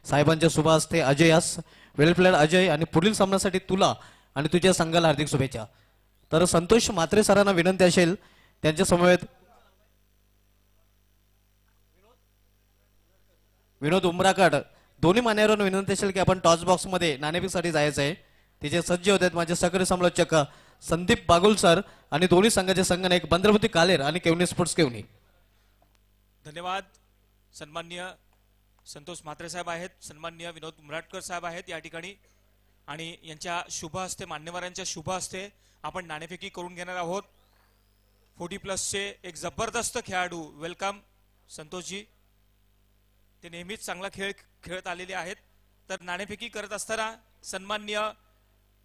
साहेबांच्या शुभ हस्ते अजय यास वेल प्लेड अजय आणि पुढील सामन्यासाठी तुला आणि तुझ्या संघाला हार्दिक शुभेच्छा. तर संतोष म्हात्रे सरांना विनंती असेल त्यांच्या समवेत विनोद उमराकड दोन्ही मान्यवरांना विनंती असेल की आपण टॉस बॉक्स मध्ये नाणेफेकसाठी जायचं आहे. तिचे सज्ज होते माझे सहकारी समालोचक संदीप बागुल सर आणि दोन्ही संघाचे संघनायक बंद्रपती कालेर आणि केवनी स्पोर्ट्स केवनी. धन्यवाद. सन्माननीय संतोष म्हात्रे साहेब आहेत, सन्माननीय विनोद उमराटकर साहेब आहेत या ठिकाणी आणि यांच्या शुभ हस्ते मान्यवरांच्या शुभ हस्ते आपण नाणेफेकी करून घेणार आहोत. 40+ एक जबरदस्त खेळाडू वेलकम संतोषजी. ते नेहमीच चांगला खेळ खेळत आलेले आहेत. तर नाणेफेकी करत असताना सन्माननीय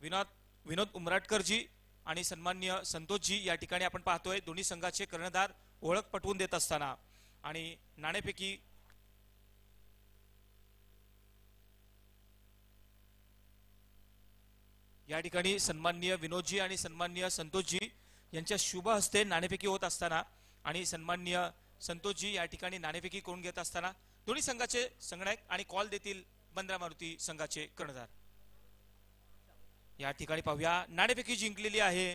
विनोद उमराटकरजी आणि सन्माननीय संतोषजी या ठिकाणी आपण पाहतोय दोन्ही संघाचे कर्णधार ओळख पटवून देत असताना आणि नाणेफेकी या ठिकाणी सन्माननीय विनोदजी आणि सन्माननीय संतोषजी यांच्या शुभ हस्ते नाणेफेकी होत असताना आणि सन्माननीय संतोषजी या ठिकाणी नाणेफेकी करून घेत असताना दोन्ही संघाचे संघनायक आणि कॉल देतील बंद्रा मारुती संघाचे कर्णधार. या ठिकाणी पाहूया नाणेफेकी जिंकलेली आहे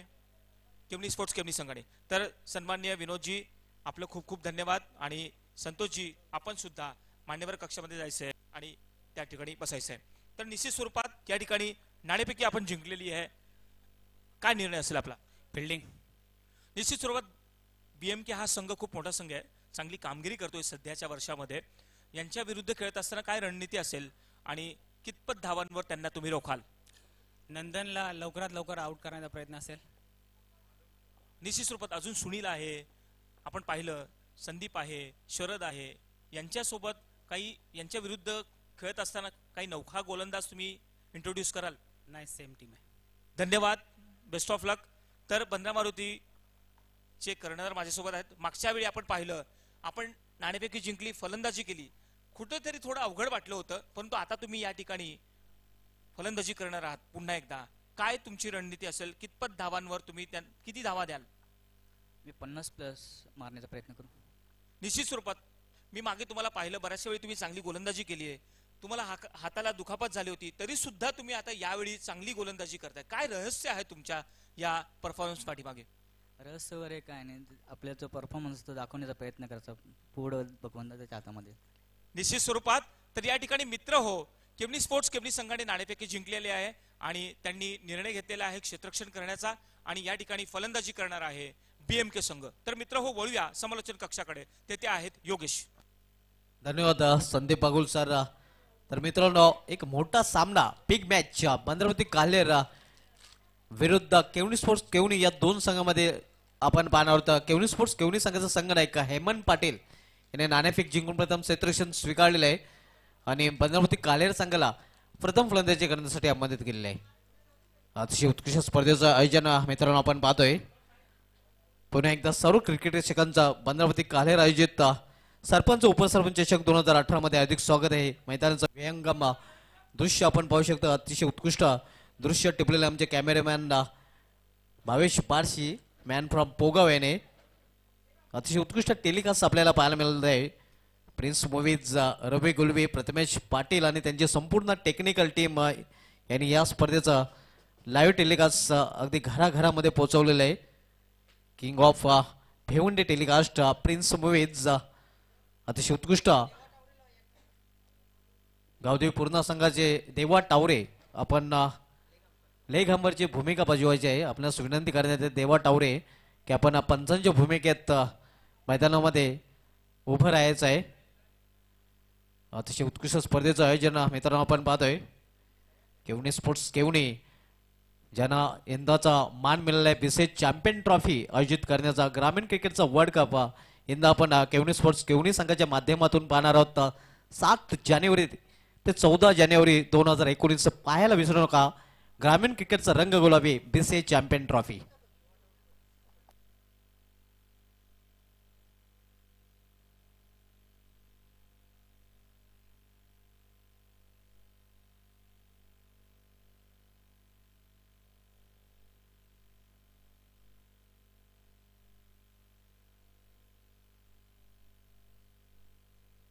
केवनी स्पोर्ट्स केवनी संघाने. तर सन्माननीय विनोदजी आपलं खूप खूप धन्यवाद आणि संतोषजी आपण सुद्धा मान्यवर कक्षामध्ये जायचं आहे आणि त्या ठिकाणी बसायचं आहे. तर निश्चित स्वरूपात या ठिकाणी नाणेफेकी आपण जिंकलेली आहे. काय निर्णय असेल आपला? फिल्डिंग. निश्चित स्वरूपात BMK हा संघ खूप मोठा संघ आहे, चांगली कामगिरी करतोय सध्याच्या वर्षामध्ये. यांच्या विरुद्ध खेळत असताना काय रणनीती असेल आणि कितपत धावांवर त्यांना तुम्ही रोखाल? नंदनला लवकरात लवकर आउट करण्याचा प्रयत्न असेल. निश्चित स्वरूपात अजून सुनील आहे, आपण पाहिलं संदीप आहे, शरद आहे, यांच्यासोबत काही यांच्या विरुद्ध खेळत असताना काही नौखा गोलंदाज तुम्ही इंट्रोड्यूस कराल? नाही, सेम टीम आहे. धन्यवाद, बेस्ट ऑफ लक. तर बंद्रा मारुती चे कर्णधार माझ्यासोबत आहेत. मागच्या वेळी आपण पाहिलं आपण नाणेफेकी जिंकली, फलंदाजी केली, कुठेतरी थोडं अवघड वाटलं होतं, परंतु आता तुम्ही या ठिकाणी फलंदाजी करणार आहात पुन्हा एकदा. काय तुमची रणनीती असेल? कितपत धावांवर तुम्ही किती धावा द्याल? मी 50+ मारण्याचा प्रयत्न करू. निश्चित स्वरूपात मी मागे तुम्हाला पाहिलं बऱ्याचशा वेळी तुम्ही चांगली गोलंदाजी केली आहे, तुम्हाला हाताला दुखापत झाली होती, तरी सुद्धा तुम्ही आता यावेळी चांगली गोलंदाजी करताय. काय रहस्य आहे तुमच्या या परफॉर्मन्स पाठीमागे? रहस्य वगैरे काय नाही, आपला जो परफॉर्मन्स तो दाखवण्याचा प्रयत्न करायचा पुढं भगवंताच्या हातामध्ये. निश्चित स्वरूपात. तर या ठिकाणी मित्र हो केवनी स्पोर्ट्स केवनी संघाने नाणेफेकी जिंकलेली आहे आणि त्यांनी निर्णय घेतलेला आहे क्षेत्ररक्षण करण्याचा आणि या ठिकाणी फलंदाजी करणार आहे BMK संघ. तर मित्र हो वळूया समालोचन कक्षाकडे, तेथे आहेत योगेश. धन्यवाद संदीप बागुल सर. तर मित्रांनो एक मोठा सामना बिग मॅच बंद्रपती कालेर विरुद्ध केवनी स्पोर्ट्स केवनी या दोन संघामध्ये आपण पाहणार आहोत. केवनी स्पोर्ट्स केवनी संघाचा संघनायक हेमंत पाटील याने नाणेफेक जिंकून प्रथम क्षेत्ररक्षण स्वीकारलेले आहे आणि बंद्रपती कालेर संघाला प्रथम फलंदाजी करण्यासाठी आमंत्रित केलेले आहे. अतिशय उत्कृष्ट स्पर्धेचं आयोजन मित्रांनो आपण पाहतोय. पुन्हा एकदा सर्व क्रिकेट प्रेक्षकांचा बंद्रपती कालेर आयोजित सरपंच उपसरपंच चषक 2018 मध्ये अधिक स्वागत आहे. मैदानाचं विहंगम दृश्य आपण पाहू शकतो. अतिशय उत्कृष्ट दृश्य टिपलेले आमचे cameraman Bhavesh Parshi man from Pogaon याने अतिशय उत्कृष्ट टेलिकास्ट आपल्याला पाहायला मिळालं आहे. प्रिन्स मूवीज रवी गुलवी प्रथमेश पाटील आणि त्यांची संपूर्ण टेक्निकल टीम यांनी या स्पर्धेचं लाईव्ह टेलिकास्ट अगदी घराघरामध्ये पोहोचवलेलं आहे. King of Bhiwandi telecast prince movies अतिशय उत्कृष्ट. गावदेवी पूर्ण संघाचे देवा टावरे आपण लेघांबरची भूमिका बजवायची आहे. आपल्याला विनंती करण्यात येते देवा टावरे की आपण पंचांच्या भूमिकेत मैदानामध्ये उभं राहायचं आहे. अतिशय उत्कृष्ट स्पर्धेचं आयोजन मित्रांनो आपण पाहतोय. केवनी स्पोर्ट्स केवनी ज्यांना यंदाचा मान मिळाला आहे BCS चॅम्पियन ट्रॉफी आयोजित करण्याचा ग्रामीण क्रिकेटचा वर्ल्ड कप यंदा आपण केवनी स्पोर्ट्स केवनी संघाच्या माध्यमातून पाहणार आहोत. 7 जानेवारी ते 14 जानेवारी 2019 पाहायला विसरू नका. ग्रामीण क्रिकेटचा रंग गुलाबी BCS चॅम्पियन ट्रॉफी.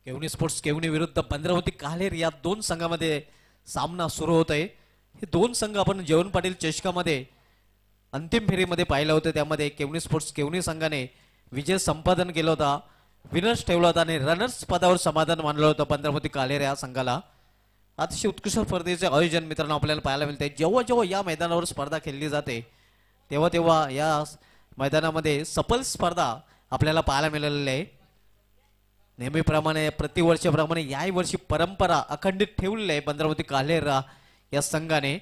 केवनी स्पोर्ट्स केवनी विरुद्ध भद्रावती कालेर या दोन संघामध्ये सामना सुरू होत आहे. हे दोन संघ आपण जयवंत पाटील चषकामध्ये अंतिम फेरीमध्ये पाहिलं होतं. त्यामध्ये केवनी स्पोर्ट्स केवनी संघाने विजय संपादन केला होता, विनर्स ठेवला होता आणि रनर्स पदावर समाधान मानलं होतं भद्रावती कालेर या संघाला. अतिशय उत्कृष्ट स्पर्धेचे आयोजन मित्रांनो आपल्याला पाहायला मिळते. जेव्हा जेव्हा या मैदानावर स्पर्धा खेळली जाते तेव्हा तेव्हा या मैदानामध्ये सफल स्पर्धा आपल्याला पाहायला मिळालेली आहे. नेहमीप्रमाणे प्रतिवर्षाप्रमाणे याही वर्षी परंपरा अखंडित ठेवलेली आहे भद्रावती कालेर या संघाने.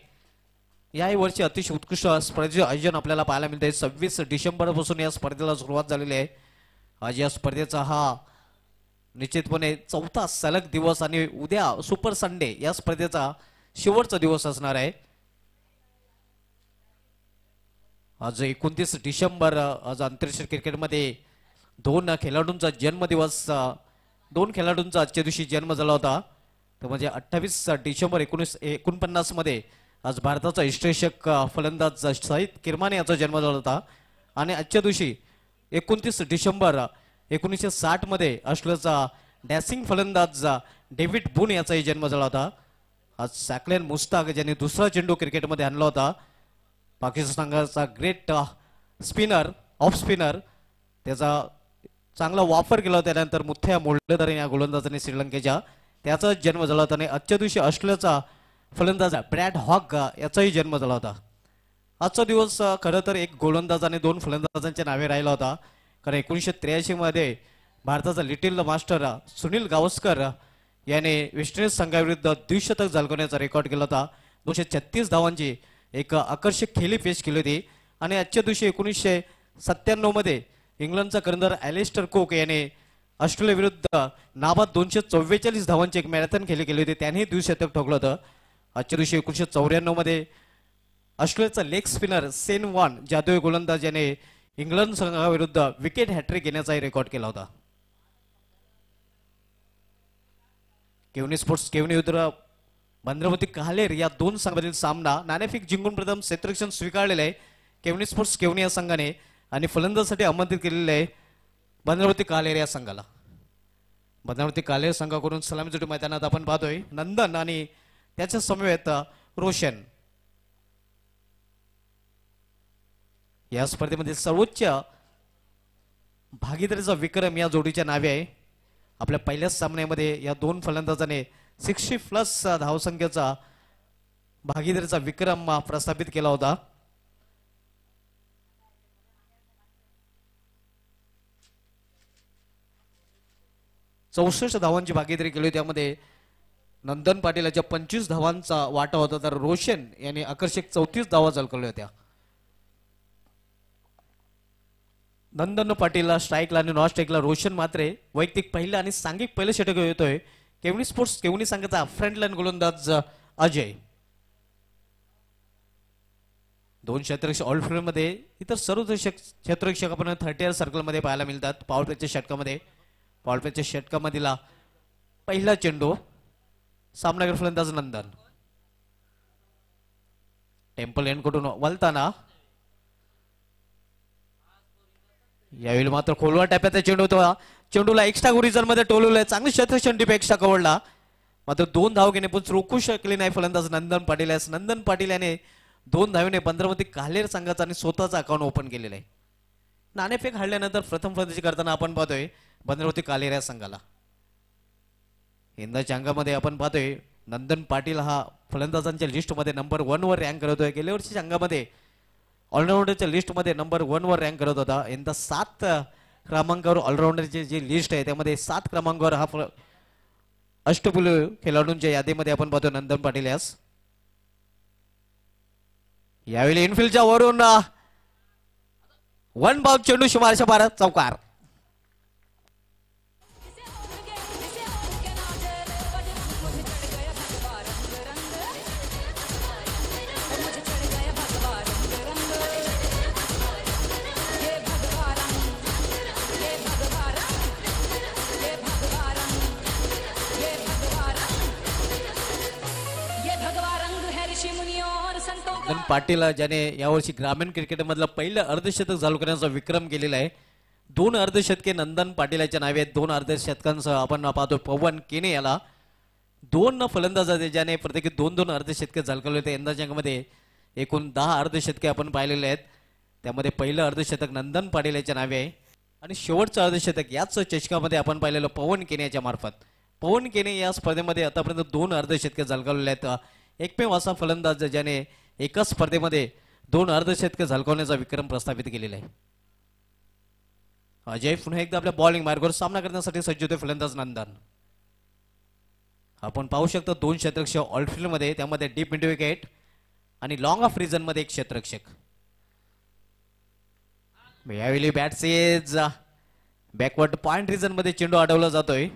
याही वर्षी अतिशय उत्कृष्ट स्पर्धेचे आयोजन आपल्याला पाहायला मिळते. 26 डिसेंबर पासून या स्पर्धेला सुरुवात झालेली आहे. आज या स्पर्धेचा हा निश्चितपणे चौथा सलग दिवस आणि उद्या सुपर संडे या स्पर्धेचा शेवटचा दिवस असणार आहे. आज 29 डिसेंबर आज आंतरराष्ट्रीय क्रिकेटमध्ये दोन खेळाडूंचा जन्मदिवस, दोन खेळाडूंचा आजच्या दिवशी जन्म झाला होता. तर म्हणजे 28 डिसेंबर 1949 मध्ये आज भारताचा यष्टिरक्षक फलंदाज सईद किरमाने याचा जन्म झाला होता. आणि आजच्या दिवशी 29 डिसेंबर 1960 मध्ये ऑस्ट्रेलियाचा डॅसिंग फलंदाज डेव्हिड बून याचाही जन्म झाला होता. आज सॅकलेन मुस्ताक ज्यांनी दुसरा चेंडू क्रिकेटमध्ये आणला होता. पाकिस्तान संघाचा ग्रेट स्पिनर ऑफ स्पिनर त्याचा चांगला वापर केला होता. त्यानंतर मुथ्या मोल्डर या गोलंदाजाने श्रीलंकेच्या त्याचा जन्म झाला होता. आणि आजच्या दिवशी ऑस्ट्रेलियाचा फलंदाज ब्रॅड हॉक याचाही जन्म झाला होता. आजचा दिवस खरं तर एक गोलंदाज आणि दोन फलंदाजांच्या नावे राहिला होता. कारण 1983 मध्ये भारताचा लिटिल मास्टर सुनील गावस्कर याने वेस्ट इंडिज संघाविरुद्ध द्विशतक झळकवण्याचा रेकॉर्ड केला होता. 236 धावांची एक आकर्षक खेळी पेश केली होती. आणि आजच्या दिवशी 1997 मध्ये इंग्लंडचा कर्णधार ॲलिस्टर कुक याने ऑस्ट्रेलिया विरुद्ध नाबाद 244 धावांची एक मॅरेथॉन खेळी केली होती. त्यानेही द्विशतक ठोकलं होतं. आजच्या दिवशी 1994 मध्ये ऑस्ट्रेलियाचा लेग स्पिनर सेन वॉन जादुई गोलंदाज याने इंग्लंड संघाविरुद्ध विकेट हॅट्रिक घेण्याचाही रेकॉर्ड केला होता. केवनी स्पोर्ट्स केवनी विरुद्ध भद्रावती कालेर या दोन संघातील सामना नाणेफेक जिंकून प्रथम क्षेत्ररक्षण स्वीकारलेलं आहे केवनी स्पोर्ट्स केवनी या संघाने. आणि फलंदाजासाठी आमंत्रित केलेले आहे भद्रावती कालेर या संघाला. भद्रावती कालेर संघाकडून सलामीसाठी मैदानात आपण पाहतोय नंदन आणि त्याच्या समवेत रोशन. या स्पर्धेमध्ये सर्वोच्च भागीदारीचा विक्रम या जोडीच्या नावे आहे. आपल्या पहिल्याच सामन्यामध्ये या दोन फलंदाजाने 60+ धावसंख्येचा भागीदारीचा विक्रम प्रस्थापित केला होता. चौसष्ट धावांची भागीदारी केली. त्यामध्ये नंदन पाटील याच्या 25 धावांचा वाटा होता, तर रोशन यांनी आकर्षक 34 धावा झळकवल्या होत्या. नंदन पाटीलला स्ट्राईकला आणि नॉन स्ट्राईकला रोशन मात्रे वैयक्तिक पहिलं आणि सांघिक पहिलं षटक येतोय. केवनी स्पोर्ट्स केवनी संघाचा फ्रंटलाईन गोलंदाज अजय. दोन क्षेत्ररक्षक ऑलफिल्ड मध्ये इतर सर्व क्षेत्ररक्षक आपण 30 सर्कलमध्ये पाहायला मिळतात. पॉवर प्लेच्या षटकामध्ये पॉवर प्लेच्या षटकामधील पहिला चेंडू सामनावीर फलंदाज नंदन. टेम्पल एंडकडून वलताना यावेळी मात्र खोलवा टप्प्याचा चेंडू होता. चेंडूला एक्स्ट्रा गुरिजन मध्ये टोलवलंय. चांगली क्षेत्ररक्षण टीप एक्स्ट्रा कवडला, मात्र 2 धाव घेणे पण रोखू शकले नाही फलंदाज नंदन पाटील. नंदन पाटील याने 2 धावेने भद्रावती कालेर संघाचा आणि स्वतःचा अकाउंट ओपन केलेला आहे. नाणेफेक हारल्यानंतर प्रथम फलंदाजी करताना आपण पाहतोय भद्रावती कालेर या संघाला. यंदाच्या अंगामध्ये आपण पाहतोय नंदन पाटील हा फलंदाजांच्या लिस्टमध्ये नंबर 1 वर रँक करत होता. गेल्या वर्षीच्या अंगामध्ये ऑलराऊंडरच्या लिस्टमध्ये नंबर 1 वर रँक करत होता. यंदा 7 क्रमांकावर ऑलराऊंडरची जी लिस्ट आहे त्यामध्ये 7 क्रमांकावर हा अष्टपैलू खेळाडूंच्या यादीमध्ये आपण पाहतो नंदन पाटील यास. यावेळी इनफिल्डच्या वरून 1 बाउंड चेंडू शुमारशा 12 चौकार. नंदन पाटील ज्याने यावर्षी ग्रामीण क्रिकेटमधलं पहिलं अर्धशतक चालू करण्याचा विक्रम केलेला आहे. 2 अर्धशतके नंदन पाटील याच्या नावे आहेत. 2 अर्धशतकांसह आपण पाहतो पवन केने याला 2 फलंदाज आहेत ज्याने प्रत्येकी 2-2 अर्धशतके झळकावले होते. यंदाच्या अंकामध्ये एकूण 10 अर्धशतके आपण पाहिलेले आहेत. त्यामध्ये पहिलं अर्धशतक नंदन पाटील याच्या नावे आहे आणि शेवटचं अर्धशतक याच चषकामध्ये आपण पाहिलेलं पवन केने याच्या मार्फत. पवन केने या स्पर्धेमध्ये आतापर्यंत 2 अर्धशतके झळकावलेले आहेत. एकमेव असा फलंदाज ज्याने एकाच स्पर्धेमध्ये 2 अर्धशतके झळकावण्याचा विक्रम प्रस्थापित केलेला आहे. अजय पुन्हा एकदा आपल्या बॉलिंग मार्गावर सामना करण्यासाठी सज्ज होते फलंदाज नंदन. आपण पाहू शकतो 2 क्षेत्ररक्षक ऑलफिल्ड मध्ये, त्यामध्ये डीप मिड विकेट आणि लॉंग ऑफ रिजन मध्ये 1 क्षेत्ररक्षक. यावेळी बॅटसेज बॅकवर्ड पॉइंट रिजन मध्ये चेंडू अडवला जातोय.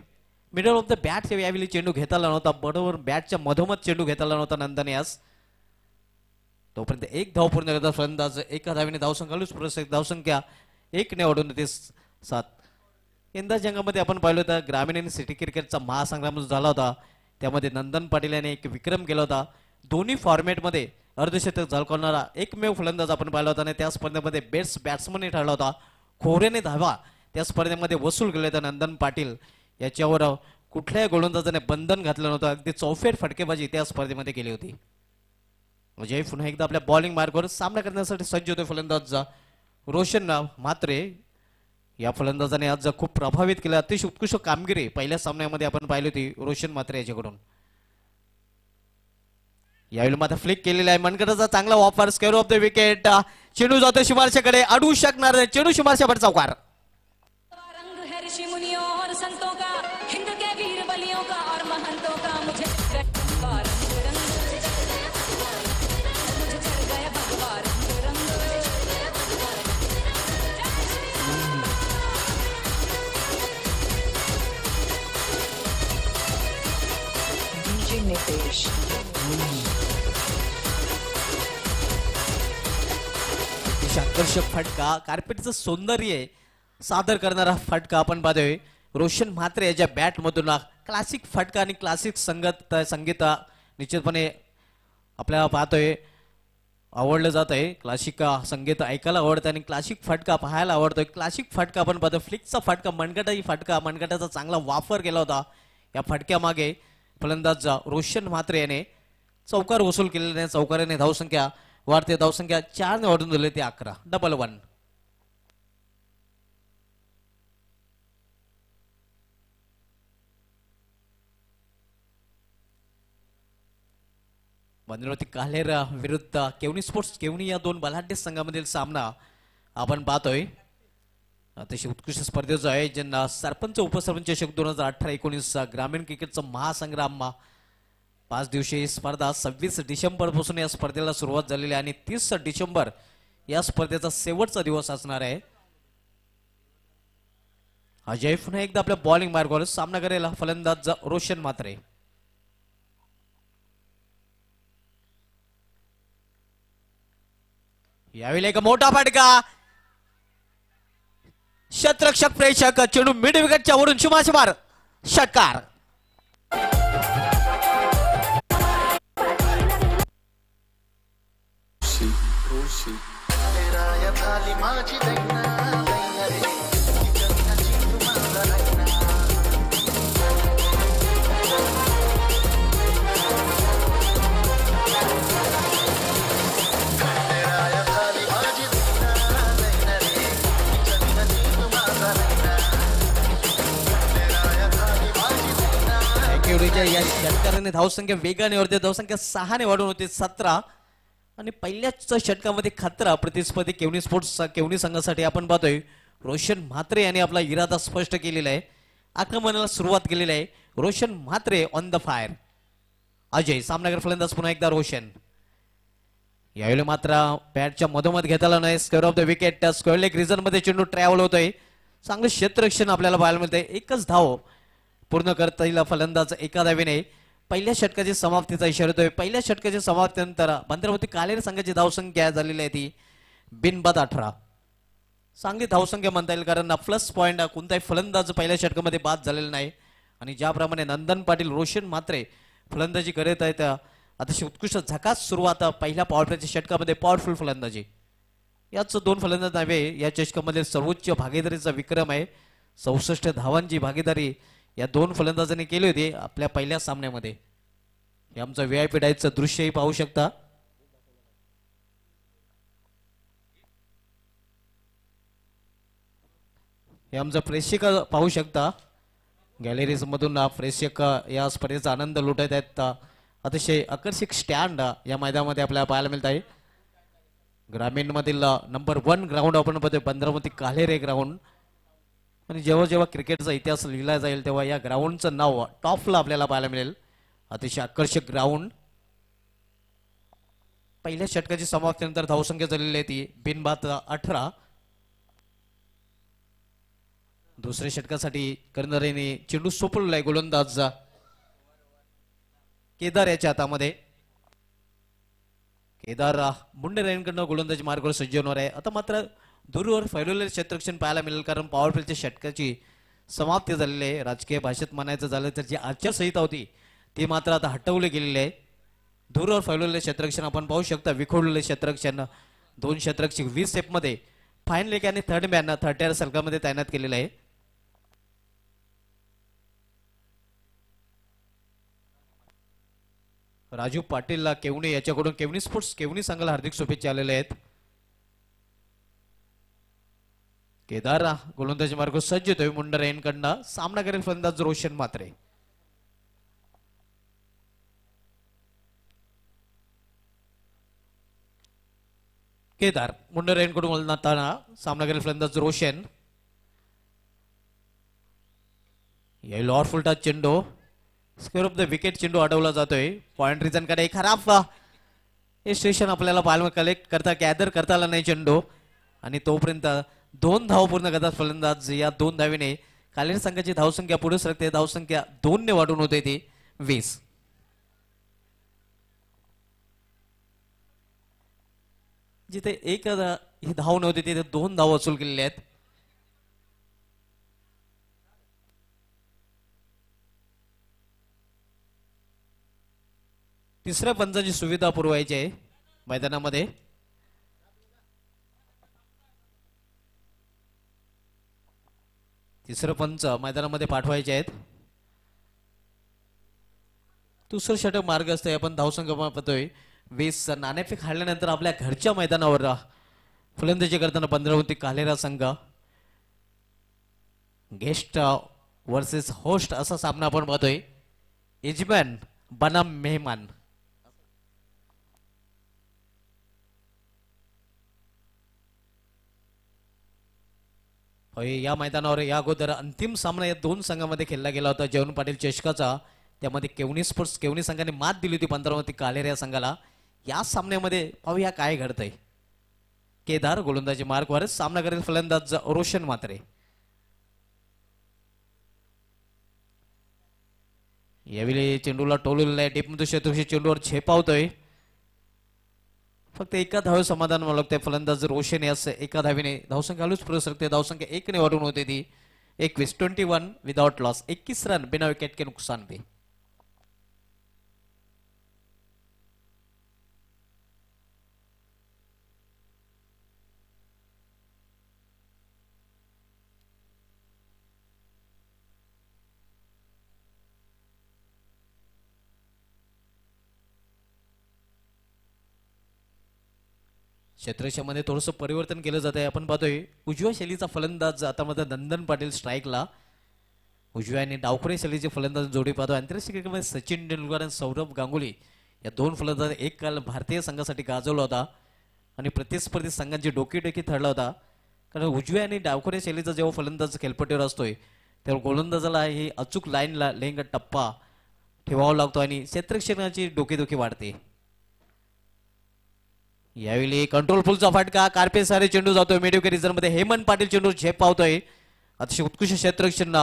मिडल ऑफ द बॅट यावेळी चेंडू घेता आला नव्हता. बरोबर बॅटच्या मधोमध चेंडू घेता आला नव्हता नंदन यास. तोपर्यंत 1 धाव पूर्ण करता फलंदाज. एका धावेने धावसंख्या धावसंख्या 1 ने वाढून होते 7. यंदा जंगामध्ये आपण पाहिलं होतं ग्रामीण आणि सिटी क्रिकेटचा महासंग्राम जो झाला होता त्यामध्ये नंदन पाटील याने एक विक्रम केला होता. दोन्ही फॉर्मॅटमध्ये अर्धशतक झळकावणारा एकमेव फलंदाज आपण पाहिला होता आणि त्या स्पर्धेमध्ये बेस्ट बॅट्समनही ठरला होता. खोऱ्याने धावा त्या स्पर्धेमध्ये वसूल केले होते. नंदन पाटील याच्यावर कुठल्याही गोलंदाजाने बंधन घातलं नव्हतं. अगदी चौफेर फटकेबाजी त्या स्पर्धेमध्ये केली होती. अजय पुन्हा एकदा आपल्या बॉलिंग मार्गावर सामना करण्यासाठी सज्ज होते फलंदाज रोशन म्हात्रे. या फलंदाजाने आज खूप प्रभावित केलं. अतिशय उत्कृष्ट कामगिरी पहिल्या सामन्यामध्ये आपण पाहिली होती रोशन म्हात्रे याच्याकडून. यावेळी मात्र फ्लिक केलेला आहे. मनगटाचा चांगला वापर. Square of the wicket. चेंडू जातो शिमारशाकडे. अडवू शकणार चेंडू शिमारशावर चौकार. रंग है ऋषि मुनियों और संतों का, हिंद के वीर बलियों का और महंतों का, मुझे भगवा रंग रंग, मुझे चढ़ गया भगवा रंग रंग. DJ Nitesh. आकर्षक फटका, कार्पेटचं सौंदर्य सादर करणारा फटका आपण पाहतोय. रोशन म्हात्रे याच्या बॅट मधून क्लासिक फटका आणि क्लासिक संगीत निश्चितपणे आपल्याला पाहतोय आवडलं जात आहे. क्लासिक संगीत ऐकायला आवडतं आणि क्लासिक फटका पाहायला आवडतोय. क्लासिक फटका आपण पाहतोय. फ्लिकचा फटका, मनगटाही फटका, मनगटाचा चांगला वापर केला होता. या फटक्यामागे फलंदाज रोशन म्हात्रे याने चौकार वसूल केलेल्याने चौकाराने धावसंख्या वाढते. धावसंख्या 4 ने वाढून दिली ते 11. 11. वनरवती काल्हेर विरुद्ध केवनी स्पोर्ट्स केवनी या 2 बलाढ्य संघामधील सामना आपण पाहतोय. अतिशय उत्कृष्ट स्पर्धेचं आहे ज्यांना सरपंच उपसरपंच चषक 2018-19 ग्रामीण क्रिकेटचा महासंग्राम 5 दिवसीय स्पर्धा 26 डिसेंबर पासून या स्पर्धेला सुरुवात झालेली आहे आणि 30 डिसेंबर या स्पर्धेचा शेवटचा दिवस असणार आहे. अजय पुन्हा एकदा आपल्या बॉलिंग मार्गावर सामना करेल फलंदाज रोशन म्हात्रे. यावेळी एक मोठा फटका. क्षेत्ररक्षक प्रेक्षक चेंडू मिड विकेटच्या वरून शुमाशमार षटकार. या षटकाराने धावसंख्या वेगाने वाढते. धावसंख्या 6 ने वाढून होते 17 आणि पहिल्याच षटकामध्ये खतरा प्रतिस्पर्धी केवनी स्पोर्ट्स केवनी संघासाठी आपण पाहतोय रोशन म्हात्रे यांनी आपला इरादा स्पष्ट केलेला आहे. आक्रमणाला सुरुवात केलेली आहे. Roshan Mhatre on the fire. Ajay सामनागर फलंदाज पुन्हा एकदा रोशन. यावेळी मात्र बॅटच्या मधोमध घेताला नाही. Square of the wicket. Square leg region मध्ये चेंडू ट्रॅव्हल होतोय. चांगलं क्षेत्ररक्षण आपल्याला पाहायला मिळतंय. एकच धाव पूर्ण करता येईल फलंदाज एका धावेने. पहिल्या षटकाची समाप्तीचा इशारा देतोय. पहिल्या षटकाच्या समाप्तीनंतर भद्रावती कालेर संघाची धावसंख्या झालेली आहे ती बिनबाद 18. चांगली धावसंख्या म्हणता येईल कारण प्लस पॉईंट कोणताही फलंदाज पहिल्या षटकामध्ये बाद झालेला नाही. आणि ज्याप्रमाणे नंदन पाटील रोशन म्हात्रे फलंदाजी करत आहेत अतिशय उत्कृष्ट झकास सुरुवात पहिल्या पॉवर प्लेच्या षटकामध्ये पॉवरफुल फलंदाजी. याच दोन फलंदाज नावे या चषकामध्ये सर्वोच्च भागीदारीचा विक्रम आहे. 64 धावांची भागीदारी या दोन फलंदाजांनी केली होती आपल्या पहिल्या सामन्यामध्ये. हे आमचं VIP डायचं दृश्यही पाहू शकता. हे आमचं प्रेक्षक पाहू शकता. गॅलरीज मधून प्रेक्षक या स्पर्धेचा आनंद लुटत आहेत. अतिशय आकर्षक स्टँड या मैदानामध्ये आपल्याला पाहायला मिळत आहे. ग्रामीण मधील नंबर 1 ग्राउंड आपण पाहतोय बांद्रावती काल्हेरे ग्राउंड. आणि जेव्हा जेव्हा क्रिकेटचा इतिहास लिहिला जाईल तेव्हा या ग्राउंडचं नाव टॉपला आपल्याला पाहायला मिळेल. अतिशय आकर्षक ग्राउंड. पहिल्या षटकाची समाप्तीनंतर धावसंख्या झालेली आहे ती बिनबाद 18. दुसऱ्या षटकासाठी कर्णधाराने चेंडू सोपवलेला आहे गोलंदाज केदार याच्या हातामध्ये. केदार मुंडेरायांकडनं गोलंदाजी मार्गावर सज्ज होणार आहे. आता मात्र दूरवर फैलवलेले क्षेत्ररक्षण पाहायला मिळेल कारण पॉवर प्लेच्या षटकाची समाप्ती झालेली आहे. राजकीय भाषेत म्हणायचं झालं तर जी आचारसंहिता होती ती मात्र आता हटवली गेलेली आहे. दूरवर फैलवलेले क्षेत्ररक्षण आपण पाहू शकता. विखुरलेले क्षेत्ररक्षण 2 क्षेत्ररक्षक 20 स्टेपमध्ये फाईन लेग आणि थर्ड मॅन 30 सर्कलमध्ये तैनात केलेलं आहे. राजू पाटील केवणी याच्याकडून केवणी स्पोर्ट्स केवणी संघाला हार्दिक शुभेच्छा आलेल्या आहेत. केदार गोलंदाजी मार्ग सज्ज होतोय मुंडरेंकडनं. सामना करेल फलंदाज रोशन म्हात्रे. केदार मुंडरेंकडून बोलताना सामना करेल फलंदाज रोशन. येईल ऑर फुलटा चेंडू स्क्वेअर ऑफ द विकेट चेंडू अडवला जातोय. पॉइंट रिझन कडे खराब हे स्टेशन आपल्याला पाहायला कलेक्ट करता गॅदर करता आला नाही चेंडू आणि तोपर्यंत 2 धाव पूर्ण करतात फलंदाज. या 2 धावीने कालेर संघाची धावसंख्या पुढे सरकते. धावसंख्या 2 ने वाढून होते ती 20. जिथे एक ही धाव नव्हती तिथे 2 धाव वसूल केलेल्या आहेत. तिसऱ्या पंचाची सुविधा पुरवायची आहे मैदानामध्ये. तिसरं पंच मैदानामध्ये पाठवायचे आहेत. दुसरं षटक मार्ग असतंय. आपण धावसंख्या पाहतोय 20. नाणेफेक हारल्यानंतर आपल्या घरच्या मैदानावर फलंदाजी करताना बांद्रावती काल्हेरा संघ गेस्ट वर्सेस होस्ट असा सामना आपण पाहतोय. यजमान बनाम मेहमान. या मैदानावर या अगोदर अंतिम सामना या 2 संघांमध्ये खेळला गेला होता जयवंत पाटील चषकाचा. त्यामध्ये केवणी स्पोर्ट्स केवणी संघाने मात दिली होती बांद्रावती काल्हेर या संघाला. या सामन्यामध्ये पाहूया काय घडतंय. केदार गोलंदाजी मार्गवर सामना करेल फलंदाज रोशन म्हात्रे. यावेळी चेंडूला टोललेला आहे. डीपमध्ये क्षेत्रक्षी चेंडूवर झेपावतोय. फक्त एका धावे समाधान लागते फलंदाज रोशन यास. एका धावीने धावसंख्या हलूच पुढे सरकते. धावसंख्या 1 ने वाढून होते ती 21 विदाउट लॉस. 21 रन बिना विकेट के नुकसान पे. क्षेत्रक्षामध्ये थोडंसं परिवर्तन केलं जात आहे. आपण पाहतोय उजव्या शैलीचा फलंदाज आता मध्ये नंदन पाटील स्ट्राईकला. उजव्या आणि डावखुरे शैलीचे फलंदाज जोडी पाहतो. आंतरराष्ट्रीय क्रिकेटमध्ये सचिन तेंडुलकर आणि सौरभ गांगुली या 2 फलंदाज एक काल भारतीय संघासाठी गाजवला होता आणि प्रतिस्पर्धी संघांची डोकीटोकी ठरला होता. कारण उजव्या आणि डावखुरे शैलीचा जेव्हा फलंदाज खेळपट्टीवर असतोय तेव्हा गोलंदाजाला ही अचूक लाईनला लेंग टप्पा ठेवावा लागतो आणि क्षेत्ररक्षणाची डोकेदुखी वाढते. यावेळी कंट्रोल फुलचा फटका. कार्पे सारे चेंडू जातोय मिडविकेट रिझन मध्ये. हेमंत पाटील चेंडू झेप पावतोय. अतिशय उत्कृष्ट क्षेत्ररक्षण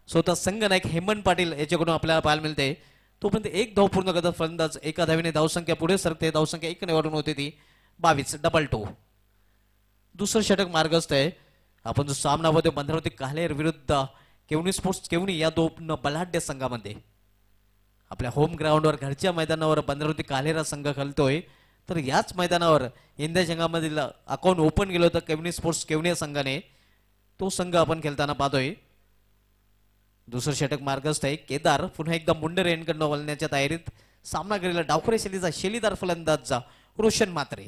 स्वतः संघ नायक हेमंत पाटील याच्याकडून आपल्याला पाहायला मिळते. तोपर्यंत 1 धाव पूर्ण करतात फलंदाज. एका धावीने धावसंख्या पुढे सरकते. धावसंख्या 1 ने वाढून होते ती 22. डबल 2. दुसरं षटक मार्गस्थ आहे. आपण जो सामना बघतोय बांद्रावती काल्हेर विरुद्ध केवणी स्पोर्ट्स केवणी या 2 बलाढ्य संघामध्ये आपल्या होम ग्राउंडवर घरच्या मैदानावर बांद्रावती काल्हेर संघ खेळतोय. तर याच मैदानावर इंडिया संघामधील अकाउंट ओपन केलं होतं केवनी स्पोर्ट्स केवनी या संघाने. तो संघ आपण खेळताना पाहतोय. दुसरं षटक मार्गस्थ आहे. केदार पुन्हा एकदा मुंडे यांकडनं वळण्याच्या तयारीत. सामना केलेला डावखुरे शैलीचा शेलीदार फलंदाजचा रोशन म्हात्रे.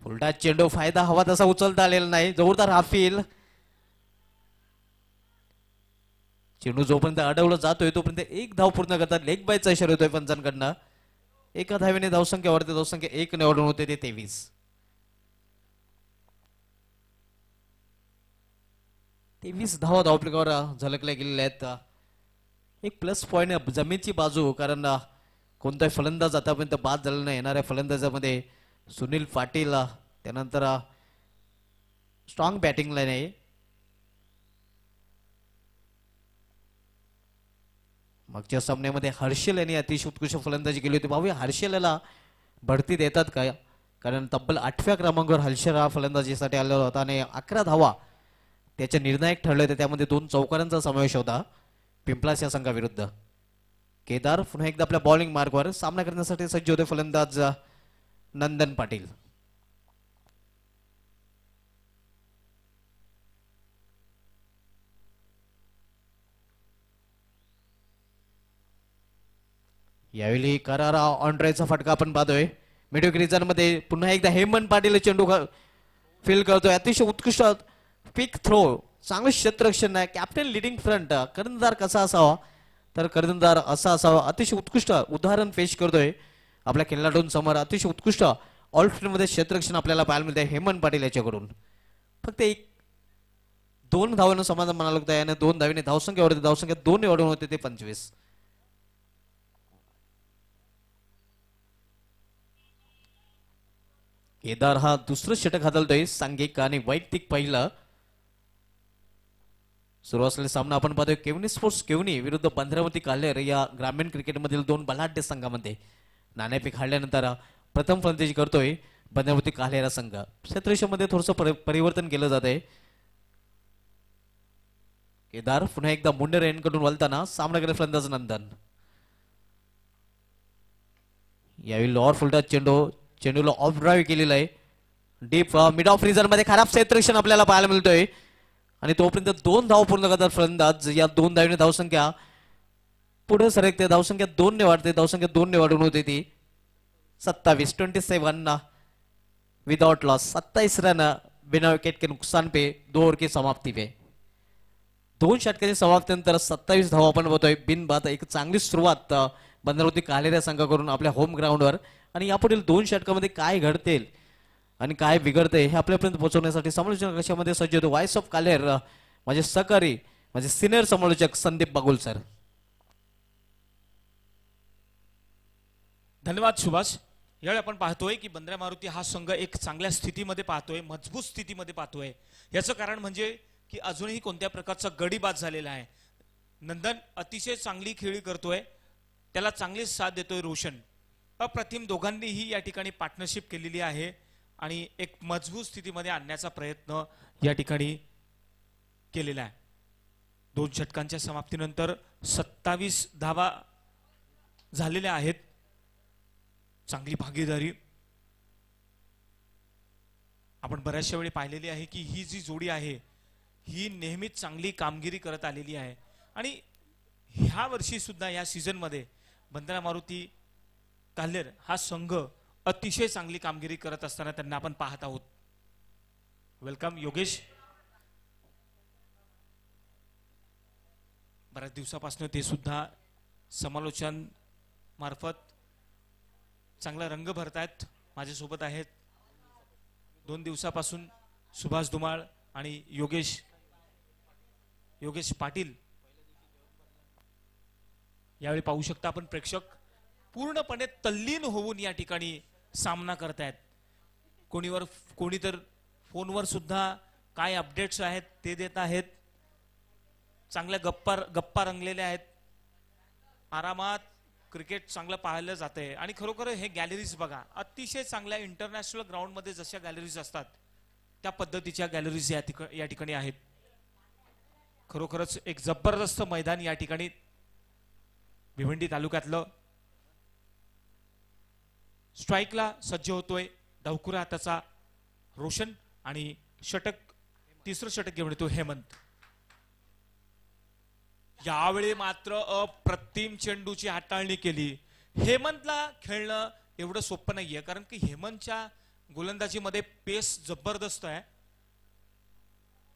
फुलटा चेंडू फायदा हवा तसा उचलता आलेला नाही. जोरदार हाफील. चेंडू जोपर्यंत अडवला जातोय तोपर्यंत एक धाव पूर्ण करतात. लेग बायचा इशारा होतोय पंचांकडनं. एका धावेने धावसंख्या वाढते. धावसंख्या 1 निवडून होते ते 23. धावा धावपलिकावर झलकल्या गेलेल्या आहेत. एक प्लस पॉइंट जमीनची बाजू, कारण कोणताही फलंदाज आतापर्यंत बाद झाला नाही. येणाऱ्या फलंदाजामध्ये सुनील पाटील, त्यानंतर स्ट्रॉंग बॅटिंग लाईन आहे. मागच्या सामन्यामध्ये हर्षल यांनी अतिशय उत्कृष्ट फलंदाजी केली होती. भाऊ हर्षलला बढती देतात का? कारण तब्बल 8व्या क्रमांकावर हर्षल हा फलंदाजीसाठी आलेला होता आणि 11 धावा त्याच्या निर्णायक ठरले होते. त्यामध्ये 2 चौकारांचा समावेश होता पिंपलास या संघाविरुद्ध. केदार पुन्हा एकदा आपल्या बॉलिंग मार्कवर सामना करण्यासाठी सज्ज होते फलंदाज नंदन पाटील. यावेळी करारा ऑनड्रायचा फटका आपण पाहतोय. मिडो मध्ये पुन्हा एकदा हेमंत पाटील चेंडू फील करतोय. अतिशय उत्कृष्ट पिक थ्रो, चांगलं क्षेत्ररक्षण आहे. Captain leading front. कर्णधार कसा असावा तर कर्णधार असा असावा. अतिशय उत्कृष्ट उदाहरण पेश करतोय आपल्या खेळाडूंसमोर. अतिशय उत्कृष्ट ऑलफिल्ड मध्ये क्षेत्ररक्षण आपल्याला पाहायला मिळते हेमंत पाटील याच्याकडून. फक्त 2 धावांना समाधान म्हणायला लागतं याने. 2 धावेने धावसंख्या वाढते. धावसंख्या 2 निवडून होते ते 25. केदार हा दुसरं षटक हाताळतोय. सांघिक आणि वैयक्तिक पहिलं. सुरू असलेला सामना आपण पाहतोय केवनी स्पोर्ट्स केवनी विरुद्ध पंधरावती काल्हेर या ग्रामीण क्रिकेटमधील 2 बलाढ्य संघामध्ये. नाणेफेक हारल्यानंतर प्रथम फलंदाजी करतोय पंधरावती काल्हेर संघ. क्षेत्ररक्षणामध्ये थोडंसं परिवर्तन केलं जात आहे. केदार पुन्हा एकदा मुंडे यांकडून वळताना सामना केला फलंदाज नंदन. यावेळी लॉर फुलटा चेंडूला ऑफ ड्राईव्ह केलेला आहे. डीप मिड ऑफ रिझन मध्ये खराब क्षेत्ररक्षण आपल्याला पाहायला मिळतोय आणि तोपर्यंत 2 धाव पूर्ण करतात फलंदाज. या 2 धावेने धावसंख्या पुढे सरकते. धावसंख्या 2 ने वाढते. धावसंख्या 2 ने वाढून होते ती 27 विदाउट लॉस. 27 रन बिना विकेट के नुकसान पे 2 ओव्हर की समाप्ती पे. 2 षटकांची समाप्तीनंतर 27 धावा आपण बघतोय बिनबाद. एक चांगली सुरुवात पंधरावती काल्हेर या संघाकडून आपल्या होम ग्राउंडवर. आणि यापुढील 2 षटकामध्ये काय घडतील आणि काय बिघडते हे आपल्यापर्यंत पोहोचवण्यासाठी समालोचना कक्षामध्ये सज्ज होतो व्हॉइस ऑफ काल्हेर माझे सहकारी, माझे सिनियर समालोचक संदीप बागुल सर. धन्यवाद सुभाष. यावेळी आपण पाहतोय की बंद्रा मारुती हा संघ एक चांगल्या स्थितीमध्ये पाहतोय, मजबूत स्थितीमध्ये पाहतोय. याचं कारण म्हणजे की अजूनही कोणत्या प्रकारचा गडी बाद झालेला आहे. नंदन अतिशय चांगली खेळी करतोय, त्याला चांगली साथ देतोय रोशन. अप्रतिम दोघांनीही या ठिकाणी पार्टनरशिप केलेली आहे आणि एक मजबूत स्थितीमध्ये आणण्याचा प्रयत्न या ठिकाणी केलेला आहे. 2 षटकांच्या समाप्तीनंतर 27 धावा झालेल्या आहेत. चांगली भागीदारी आपण बऱ्याचशा वेळी पाहिलेली आहे की ही जी जोडी आहे ही नेहमीच चांगली कामगिरी करत आलेली आहे आणि ह्या वर्षी सुद्धा या सीझन मध्ये बंद्रा मारुती काल्हेर हा संघ अतिशय चांगली कामगिरी करत असताना त्यांना आपण पाहत आहोत. वेलकम योगेश. बऱ्याच दिवसापासून ते सुद्धा समालोचन मार्फत चांगला रंग भरतायत. माझ्यासोबत आहेत 2 दिवसापासून सुभाष धुमाळ आणि योगेश पाटील. यावेळी पाहू शकता आपण प्रेक्षक पूर्णपणे तल्लीन होऊन या ठिकाणी सामना करतायत. कोणी तर फोनवर सुद्धा काय अपडेट्स आहेत ते देत आहेत. चांगल्या गप्पा रंगलेल्या आहेत. आरामात क्रिकेट चांगलं पाहायला जातंय आणि खरोखर हे गॅलरीज बघा, अतिशय चांगल्या इंटरनॅशनल ग्राउंड मध्ये जशा गॅलरीज असतात त्या पद्धतीच्या गॅलरीज या ठिकाणी आहेत. खरोखरच एक जबरदस्त मैदान या ठिकाणी भिवंडी तालुक्यातलं. स्ट्राईकला सज्ज होतोय डावकुरा हाताचा रोशन आणि षटक तिसरं षटक घेऊन येतो हेमंत. यावेळी मात्र अप्रतिम चेंडूची हाताळणी केली. हेमंतला खेळणं एवढं सोपं नाहीये कारण की हेमंतच्या गोलंदाजीमध्ये पेस जबरदस्त आहे.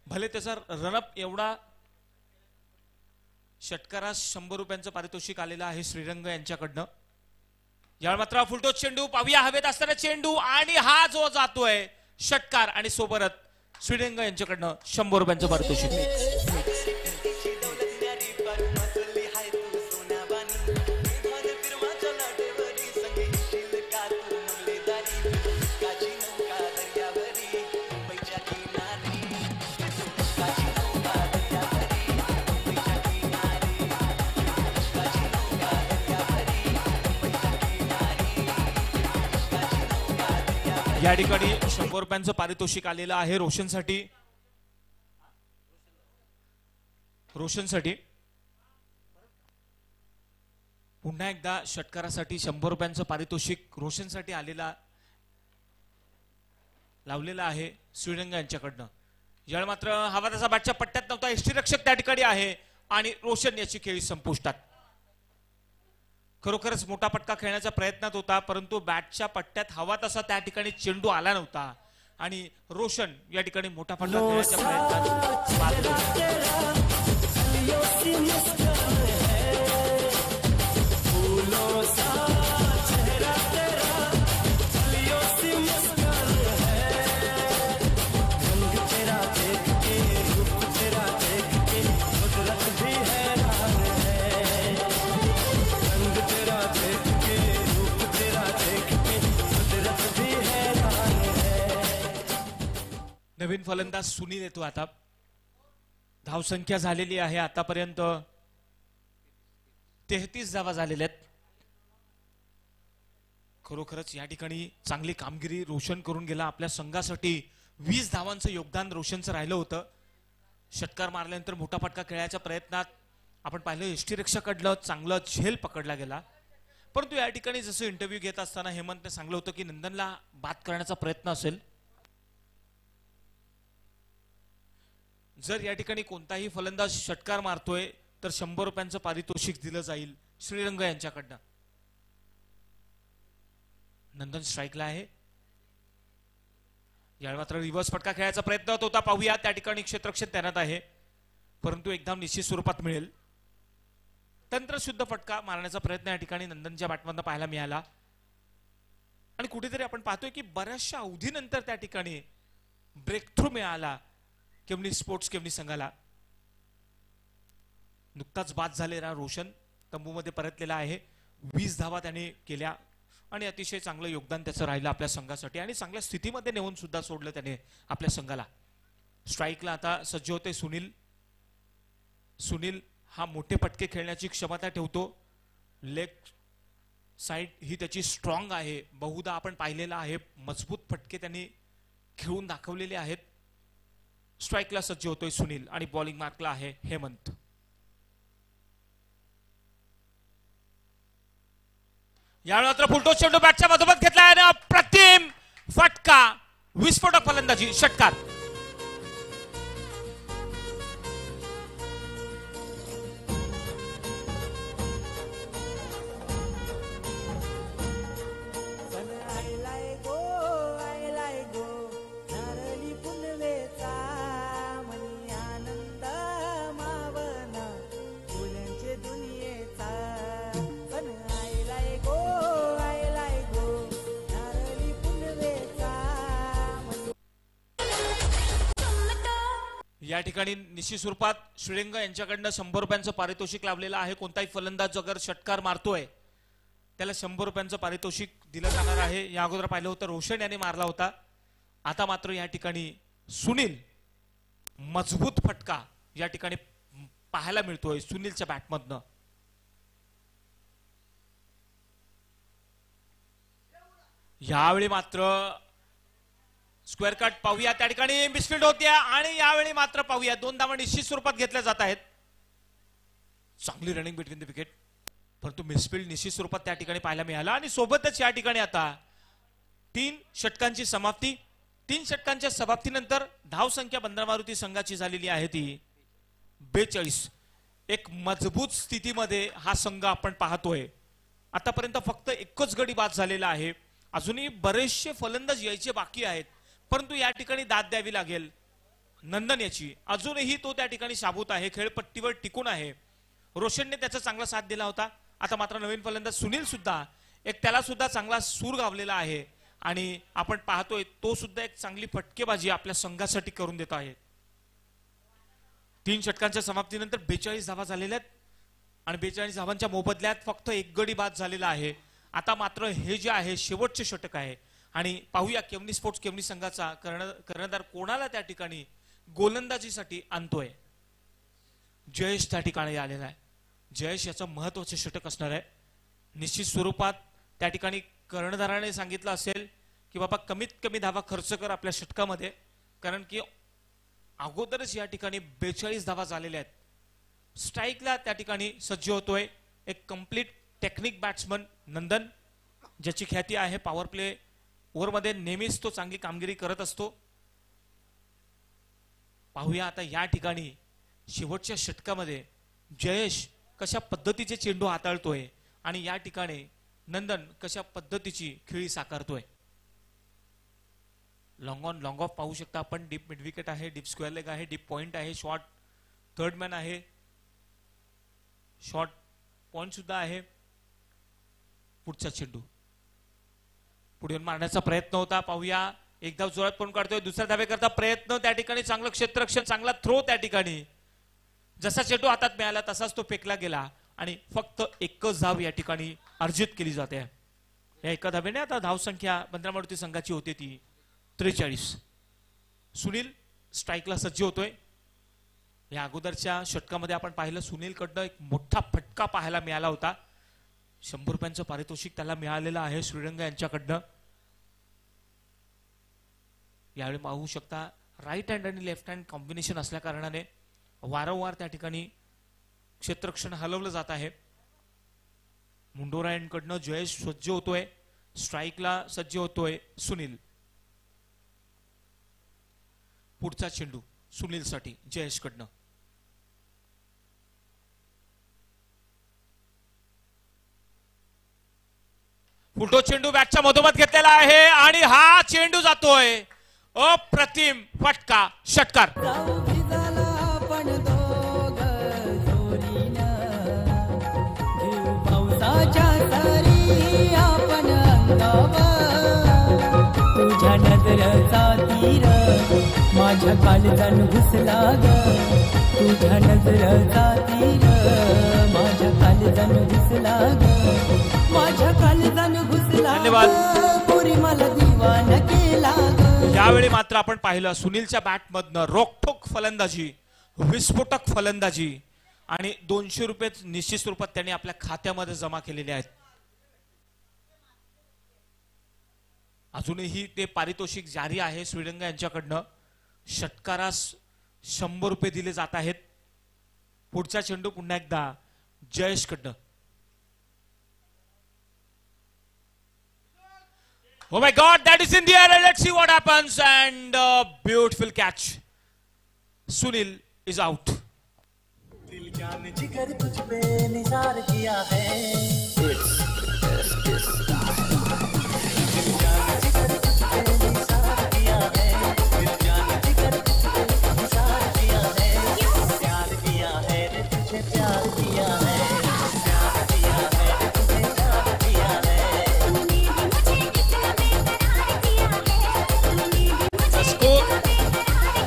भले त्याचा रनअप एवढा. षटकारास 100 रुपयांचं पारितोषिक आलेलं आहे श्रीरंग यांच्याकडनं. यावेळी मात्र फुलटोस चेंडू पाहूया हवेत असताना चेंडू आणि हा जो जातोय षटकार आणि सोबत श्रीरंग यांच्याकडनं 100 रुपयांचं पारितोषिक. या ठिकाणी 100 रुपयांचं पारितोषिक आलेलं आहे रोशनसाठी. पुन्हा एकदा षटकारासाठी 100 रुपयांचं पारितोषिक रोशनसाठी लावलेलं आहे श्रीरंग यांच्याकडनं. यावेळी मात्र हवा त्याचा बॅटच्या पट्ट्यात नव्हता. यष्टीरक्षक त्या ठिकाणी आहे आणि रोशन याची खेळी संपुष्टात. खरोखरच मोठा फटका खेळण्याच्या प्रयत्नात होता परंतु बॅटच्या पट्ट्यात हवा तसा त्या ठिकाणी चेंडू आला नव्हता आणि रोशन या ठिकाणी मोठा फटका खेळण्याच्या प्रयत्नात. नवीन फलंदाज सुनील येतो आता. धावसंख्या झालेली आहे आतापर्यंत 33 धावा झालेल्या आहेत. खरोखरच या ठिकाणी चांगली कामगिरी रोशन करून गेला. आपल्या संघासाठी 20 धावांचं योगदान रोशनचं राहिलं होतं. षटकार मारल्यानंतर मोठा फटका खेळायच्या प्रयत्नात आपण पाहिलं यष्टीरक्षकाकडलं चांगलं झेल पकडला गेला. परंतु या ठिकाणी जसं इंटरव्ह्यू घेत असताना हेमंतने सांगितलं होतं की नंदनला बाद करण्याचा प्रयत्न असेल. जर या ठिकाणी कोणताही फलंदाज षटकार मारतोय तर 100 रुपयांचं पारितोषिक दिलं जाईल श्रीरंग यांच्याकडनं. नंदन स्ट्राईकला आहे. यावेळी मात्र रिव्हर्स फटका खेळायचा प्रयत्न होत होता. पाहूया त्या ठिकाणी क्षेत्ररक्षक तैनात आहे परंतु एकदम निश्चित स्वरूपात मिळेल. तंत्रशुद्ध फटका मारण्याचा प्रयत्न या ठिकाणी नंदनच्या बॅटमधनं पाहायला मिळाला आणि कुठेतरी आपण पाहतोय की बऱ्याचशा अवधीनंतर त्या ठिकाणी ब्रेक थ्रू मिळाला केवनी स्पोर्ट्स केवनी संघाला. नुकताच बाद झालेला रोशन तंबूमध्ये परतलेला आहे. 20 धावा त्याने केल्या आणि अतिशय चांगलं योगदान त्याचं राहिलं आपल्या संघासाठी आणि चांगल्या स्थितीमध्ये नेऊन सुद्धा सोडलं त्याने आपल्या संघाला. स्ट्राईकला आता सज्ज होते सुनील. सुनील हा मोठे फटके खेळण्याची क्षमता ठेवतो. लेग साइड ही त्याची स्ट्रॉंग आहे. बहुधा आपण पाहिलेला आहे मजबूत फटके त्यांनी खेळून दाखवलेले आहेत. स्ट्राईकला सज्ज होतोय सुनील आणि बॉलिंग मार्कला आहे हेमंत. यावेळी मात्र फुलटोस चेंडू बॅटच्या मधोमध घेतला आणि अप्रतिम फटका विस्फोटक फलंदाजी षटकार. या ठिकाणी निश्चित स्वरूपात श्रीरंग यांच्याकडनं 100 रुपयांचं पारितोषिक लावलेलं आहे. कोणताही फलंदाज अगर षटकार मारतोय त्याला 100 रुपयांचं पारितोषिक दिलं जाणार आहे. या अगोदर पाहिलं होतं रोशन यांनी मारला होता. आता मात्र या ठिकाणी सुनील मजबूत फटका या ठिकाणी पाहायला मिळतोय सुनीलच्या बॅटमधनं. यावेळी मात्र स्क्वेअर कट पाहूया त्या ठिकाणी मिसफील्ड होते आणि यावेळी मात्र पाहूया 2 धावा निश्चित स्वरूपात घेतल्या जात आहेत. चांगली रनिंग बिटवीन द विकेट परंतु मिसफील्ड निश्चित स्वरूपात त्या ठिकाणी पाहायला मिळाला आणि सोबतच या ठिकाणी आता 3 षटकांची समाप्ती. 3 षटकांच्या समाप्तीनंतर धावसंख्या बंदर मारुती संघाची झालेली आहे ती 42. एक मजबूत स्थितीमध्ये हा संघ आपण पाहतोय. आतापर्यंत फक्त एकच गडी बाद झालेला आहे. अजूनही बरेचसे फलंदाज यायचे बाकी आहेत, परंतु या ठिकाणी दाद द्यावी लागेल नंदन याची. अजूनही तो त्या ठिकाणी शाबूत आहे, खेळपट्टीवर टिकून आहे. रोशनने त्याचा चांगला साथ दिला होता. आता मात्र नवीन फलंदाज सुनील सुद्धा त्याला सुद्धा चांगला सूर गावलेला आहे आणि आपण पाहतोय तो सुद्धा एक चांगली फटकेबाजी आपल्या संघासाठी करून देत आहे. 3 षटकांच्या समाप्तीनंतर 42 धावा झालेल्या आहेत आणि 42 धावांच्या मोबदल्यात फक्त एक गडी बाद झालेला आहे. आता मात्र हे जे आहे शेवटचे षटक आहे आणि पाहूया केवनी स्पोर्ट्स केवनी संघाचा कर्णधार कोणाला त्या ठिकाणी गोलंदाजीसाठी आणतोय. जयेश त्या ठिकाणी आलेला आहे. जयेश याचं महत्वाचं षटक असणार आहे. निश्चित स्वरूपात त्या ठिकाणी कर्णधाराने सांगितलं असेल की बाबा कमीत कमी धावा खर्च कर आपल्या षटकामध्ये, कारण की अगोदरच या ठिकाणी 42 धावा झालेल्या आहेत. स्ट्राईकला त्या ठिकाणी सज्ज होतोय एक कंप्लीट टेक्निक बॅट्समन नंदन, ज्याची ख्याती आहे पॉवर प्ले ओव्हरमध्ये नेहमीच तो चांगली कामगिरी करत असतो. पाहूया आता या ठिकाणी शेवटच्या षटकामध्ये जयेश कशा पद्धतीचे चेंडू हाताळतोय आणि या ठिकाणी नंदन कशा पद्धतीची खेळी साकारतोय. लॉंग ऑन लॉंग ऑफ पाहू शकता आपण. डीप मिड विकेट आहे, डीप स्क्वेअर लेग आहे, डीप पॉइंट आहे, शॉर्ट थर्ड मॅन आहे, शॉर्ट पॉइंट सुद्धा आहे. पुढचा चेंडू पुढे मारण्याचा प्रयत्न होता. पाहूया एक धाव जोरात पण काढतोय, दुसऱ्या धावे करता प्रयत्न. त्या ठिकाणी चांगलं क्षेत्ररक्षण, चांगला थ्रो. त्या ठिकाणी जसा चेंडू हातात मिळाला तसाच तो फेकला गेला आणि फक्त एकच धाव या ठिकाणी अर्जित केली जाते. या एका धावेने आता धावसंख्या बंदर मारुती संघाची होते ती 43. सुनील स्ट्राईकला सज्ज होतोय. या अगोदरच्या षटकामध्ये आपण पाहिलं सुनीलकडनं एक मोठा फटका पाहायला मिळाला होता. 100 रुपयांचं पारितोषिक त्याला मिळालेलं आहे श्रीरंग यांच्याकडनं. यावेळी पाहू शकता राईट हँड आणि लेफ्ट हँड कॉम्बिनेशन असल्या कारणाने वारंवार त्या ठिकाणी क्षेत्ररक्षण हलवलं जात आहे. मुंडोरा यांकडनं जयेश सज्ज होतोय, स्ट्राईकला सज्ज होतोय सुनील. पुढचा चेंडू सुनील साठी जयेश कडनं. पुढो चेंडू बॅटच्या मधोमध घेतलेला आहे आणि हा चेंडू जातोय. अप्रतिम फटका, षटकार. तुझ्या नजरेचा तीर माझ्या काळजान घुसला ग. तुझ्या नजरेचा तीर माझ्या काळजान घुसला ग. माझ्या काळजान घुसला. धन्यवाद. पुरी मला दिवान केला ग. यावेळी मात्र आपण पाहिलं सुनीलच्या बॅटमधनं रोखठोक फलंदाजी, विस्फोटक फलंदाजी आणि 200 रुपये निश्चित स्वरूपात त्यांनी आपल्या खात्यामध्ये जमा केलेले आहेत. अजूनही ते पारितोषिक जारी आहे श्रीरंग यांच्याकडनं. षटकारास 100 रुपये दिले जात आहेत. पुढचा चेंडू पुन्हा एकदा जयेश कडनं. Oh my God, that is in the air. Let's see what happens. And beautiful catch. Sunil is out. दिल जान जिगर तुझ पे निसार किया है. दिल जान जिगर तुझ पे निसार किया है. दिल जान जिगर तुझ पे निसार किया है. प्यार किया है रे तुझे प्यार किया है. प्यार किया है रे तुझे प्यार किया है.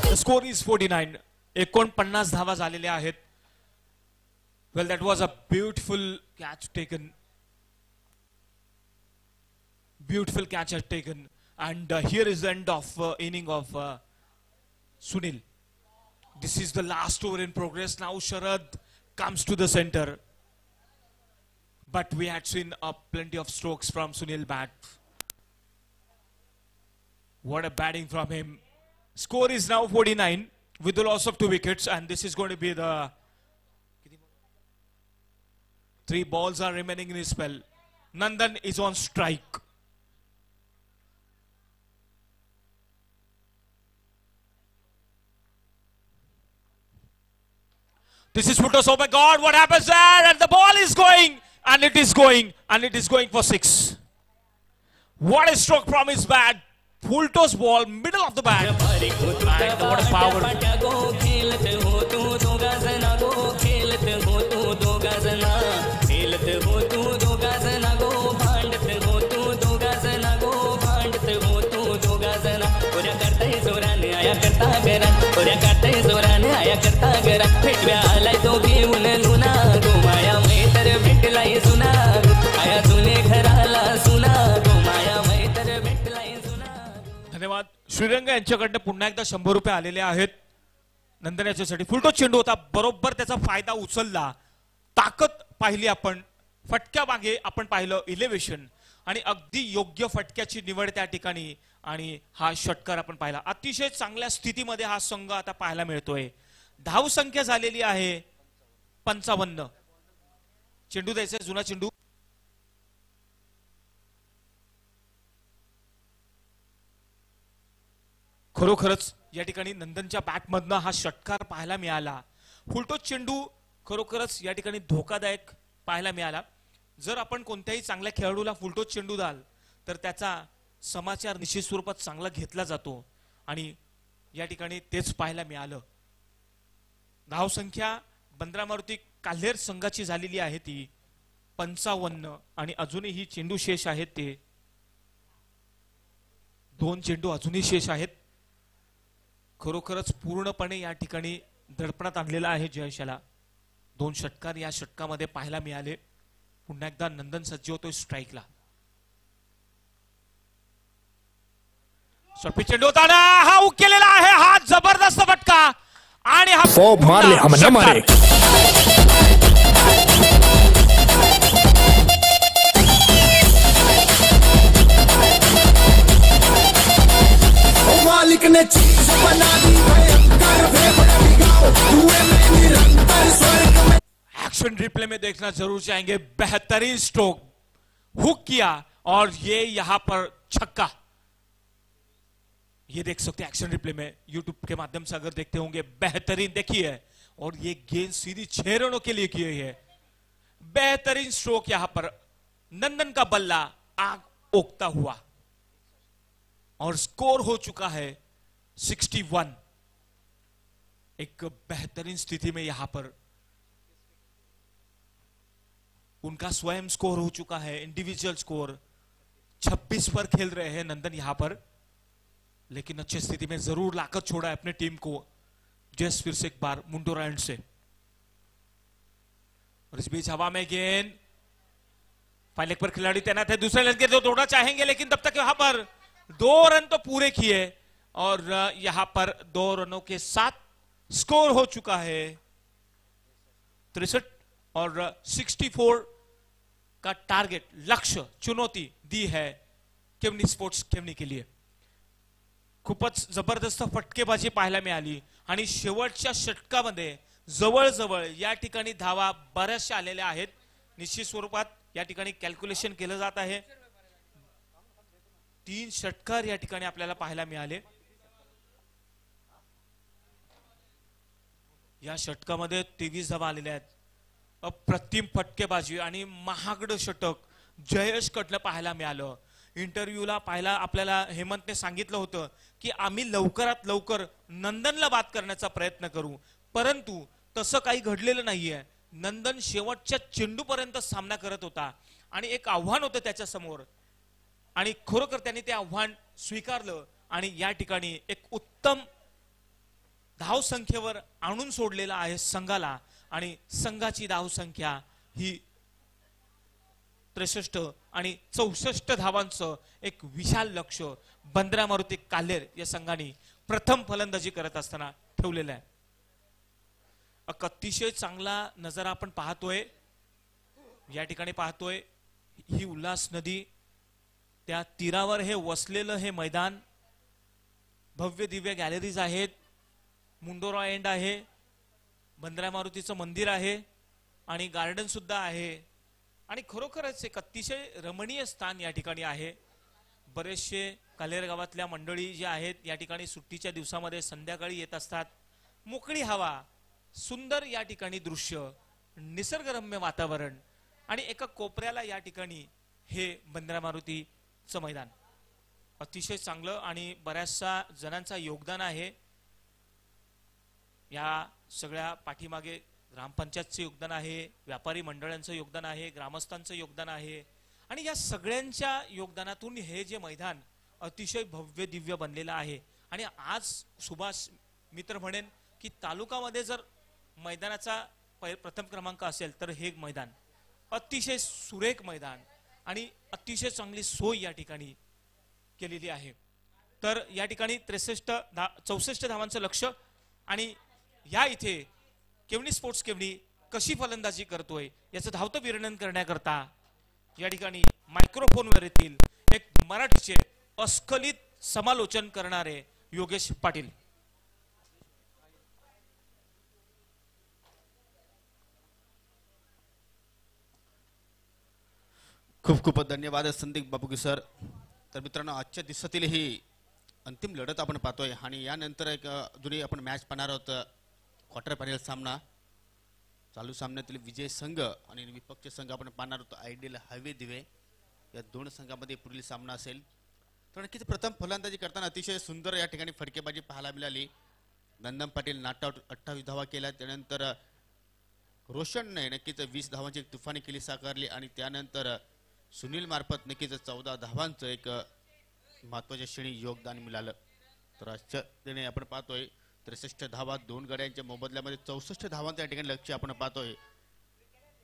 The score is 49. 49 धावा झालेल्या आहेत. Well, that was a beautiful catch taken. Beautiful catch has taken. And here is the end of inning of Sunil. This is the last over in progress. Now Sharad comes to the center. But we had seen plenty of strokes from Sunil bat. What a batting from him. Score is now 49 with the loss of 2 wickets, and this is going to be the 3 balls are remaining in his spell. Nandan is on strike. This is Futos. Oh my God, what happens there? And the ball is going, and it is going, and it is going for 6. What a stroke from his bat. Futos ball, middle of the bat. And what a power. धन्यवाद. श्रीरंग यांच्याकडनं पुन्हा एकदा 100 रुपये आलेले आहेत नंदन याच्यासाठी. फुलटो चेंडू होता, बरोबर त्याचा फायदा उचलला. ताकद पाहिली आपण, फटक्या मागे आपण पाहिलं इलेव्हेशन, आणि अगदी योग्य फटक्याची निवड त्या ठिकाणी, आणि हा षटकार आपण पाहिला. अतिशय चांगल्या स्थितीमध्ये हा संघ आता पाहायला मिळतोय. धाव संख्या झालेली आहे 55. चेंडू द्यायचा जुना चेंडू. खरोखरच या ठिकाणी नंदनच्या बॅटमधनं हा षटकार पाहायला मिळाला. फुलटो चेंडू खरोखरच या ठिकाणी धोकादायक पाहायला मिळाला. जर आपण कोणत्याही चांगल्या खेळाडूला फुलटो चेंडू द्याल तर त्याचा समाचार निश्चित स्वरूपात चांगला घेतला जातो, आणि या ठिकाणी तेच पाहायला मिळालं. धावसंख्या बंद्रा मारुती काल्हेर संघाची झालेली आहे ती 55, आणि अजूनही ही चेंडू शेष आहेत, ते 2 चेंडू अजूनही शेष आहेत. खरोखरच पूर्णपणे या ठिकाणी दडपणात आणलेला आहे जयशाला. 2 षटकार या षटकामध्ये पाहायला मिळाले. पुन्हा एकदा नंदन सज्ज होतोय स्ट्राईकला. सोपी चेंडू होताना हा हुक केलेला आहे, हा जबरदस्त फटका, आणि हा मारले हमना मारे. मालिक ने चीज बना दी भयंकर, फेफड़े भिगाओ धुएं में निरंतर स्वर्ग में. एक्शन रिप्ले में देखना जरूर चाहेंगे. बेहतरीन स्ट्रोक, हुक किया और ये यहां पर छक्का. ये देख सकते हैं एक्शन रिप्ले में, यूट्यूब के माध्यम से अगर देखते होंगे. बेहतरीन देखिए, और ये गेंद सीधी 6 रनों के लिए की है. बेहतरीन स्ट्रोक यहां पर. नंदन का बल्ला आग ओकता हुआ, और स्कोर हो चुका है 61. एक बेहतरीन स्थिति में यहां पर उनका स्वयं स्कोर हो चुका है. इंडिविजुअल स्कोर 26 पर खेल रहे हैं नंदन यहां पर, लेकिन अच्छी स्थिति में जरूर लाकर छोड़ा है अपने टीम को. जस्ट फिर से एक बार मुंडोरा एंड से, और इस बीच हवा में गेंद. फाइल लेग पर खिलाड़ी तैनात है, दूसरे लेग के जो तोड़ना चाहेंगे, लेकिन तब तक यहां पर 2 रन तो पूरे किए, और यहां पर 2 रनों के साथ स्कोर हो चुका है 63, और 64 का टारगेट, लक्ष्य, चुनौती दी है केवनी स्पोर्ट्स केवनी के लिए. खूपच जबरदस्त फटकेबाजी पाहायला मिळाली, आणि शेवटच्या षटकामध्ये जवळजवळ या ठिकाणी धावा बऱ्याचशा आलेल्या आहेत. निश्चित स्वरूपात या ठिकाणी कॅल्क्युलेशन केलं जात आहे. 3 षटकार या ठिकाणी आपल्याला पाहायला मिळाले. या षटकामध्ये 23 धावा आलेल्या आहेत. अप्रतिम फटकेबाजी आणि महागड षटक जयेश कडनं पाहायला मिळालं. इंटरव्ह्यूला पाहायला आपल्याला हेमंतने सांगितलं होतं की आम्ही लवकरात लवकर नंदनला बाद करण्याचा प्रयत्न करू, परंतु तसं काही घडलेलं नाहीये. नंदन शेवटच्या चेंडूपर्यंत सामना करत होता, आणि एक आव्हान होतं त्याच्या समोर, आणि खरोखर त्यांनी ते आव्हान स्वीकारलं, आणि या ठिकाणी एक उत्तम धाव संख्येवर आणून सोडलेला आहे संघाला. आणि संघाची धाव संख्या ही 63 आणि 64 धावांचं एक विशाल लक्ष बंद्रा मारुती काल्हेर या संघाने प्रथम फलंदाजी करत असताना ठेवलेलं आहे. अतिशय चांगला नजारा आपण पाहतोय. या ठिकाणी पाहतोय ही उल्हास नदी, त्या तीरावर हे वसलेलं हे मैदान, भव्य दिव्य गॅलरीज आहेत, मुंडोरा एंड आहे, बंद्रा मारुतीचं मंदिर आहे, आणि गार्डन सुद्धा आहे, आणि खरोखरच एक अतिशय रमणीय स्थान या ठिकाणी आहे. बरेचसे काल्हेर गावातल्या मंडळी जे आहेत या ठिकाणी सुट्टीच्या दिवसामध्ये संध्याकाळी येत असतात. मोकळी हवा, सुंदर या ठिकाणी दृश्य, निसर्गरम्य वातावरण आणि एका कोपऱ्याला या ठिकाणी हे बंद्रा मारुतीचं मैदान अतिशय चांगलं आणि बऱ्याचशा जणांचा योगदान आहे. या सगळ्या पाठीमागे ग्रामपंचायतचं योगदान आहे, व्यापारी मंडळांचं योगदान आहे, ग्रामस्थांचं योगदान आहे आणि या सगळ्यांच्या योगदानातून हे जे मैदान अतिशय भव्य दिव्य बनलेलं आहे. आणि आज सुभाष मित्र म्हणेन की तालुकामध्ये जर मैदानाचा प्रथम क्रमांक असेल तर हे मैदान अतिशय सुरेख मैदान आणि अतिशय चांगली सोय या ठिकाणी केलेली आहे. तर या ठिकाणी 64 धावांचं लक्ष्य आणि या इथे केवणी स्पोर्ट्स केवणी कशी फलंदाजी करतोय याचं धावतं वर्णन करण्याकरता या ठिकाणी मायक्रोफोनवर येतील एक मराठीचे अस्खलित समालोचन करणारे योगेश पाटील. खूप खूप धन्यवाद संदीप बाबुगी सर. तर मित्रांनो, आजच्या दिवसातील ही अंतिम लढत आपण पाहतोय आणि यानंतर एक जुनी आपण मॅच पाहणार आहोत. क्वार्टर फायनल सामना, चालू सामन्यातील विजय संघ आणि विपक्ष संघ आपण पाहणार आहोत आयडियल हवे दिवे. या दोन संघामध्ये पुढील सामना असेल. तर नक्कीच प्रथम फलंदाजी करताना अतिशय सुंदर या ठिकाणी फटकेबाजी पाहायला मिळाली. नंदन पाटील नॉट आउट 28 धावा केल्या. त्यानंतर रोशनने नक्कीच 20 धावांची तुफानी केली साकारली आणि त्यानंतर सुनील मार्फत नक्कीच 14 धावांचं एक महत्वाच्या श्रेणी योगदान मिळालं. तर आजच्या दिनी आपण पाहतोय 63 धावा 2 गड्यांच्या मोबदल्यामध्ये 64 धावांचं या ठिकाणी लक्ष्य आपण पाहतोय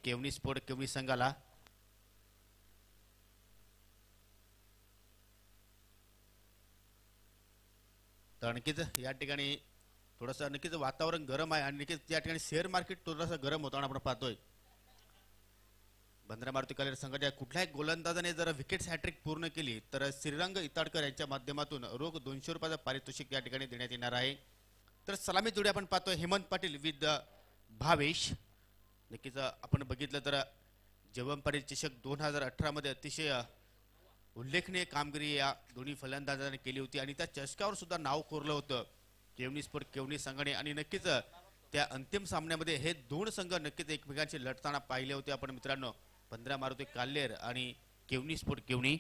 केवणी स्पोर्ट केवणी संघाला. तर नक्कीच या ठिकाणी थोडंसं नक्कीच वातावरण गरम आहे आणि नक्कीच या ठिकाणी शेअर मार्केट थोडंसं गरम होताना आपण पाहतोय. बंद्रा मारुती कलेर संघाच्या कुठल्याही गोलंदाजाने जर विकेट हॅट्रिक पूर्ण केली तर श्रीरंग इताडकर यांच्या माध्यमातून रोख 200 रुपयाचं पारितोषिक या ठिकाणी देण्यात येणार आहे. तर सलामी जोडी आपण पाहतोय हेमंत पाटील विथ भावेश. नक्कीच आपण बघितलं तर जेवण पाटील चषक 2018 मध्ये अतिशय उल्लेखनीय कामगिरी या दोन्ही फलंदाजांनी केली होती आणि त्या चषकावर सुद्धा नाव कोरलं होतं केवणी स्पोर्ट केवणी संघाने. आणि नक्कीच त्या अंतिम सामन्यामध्ये हे दोन संघ नक्कीच एकमेकांशी लढताना पाहिले होते आपण मित्रांनो. बंद्रा मारुती काल्हेर आणि केवणी स्पोर्ट केवणी.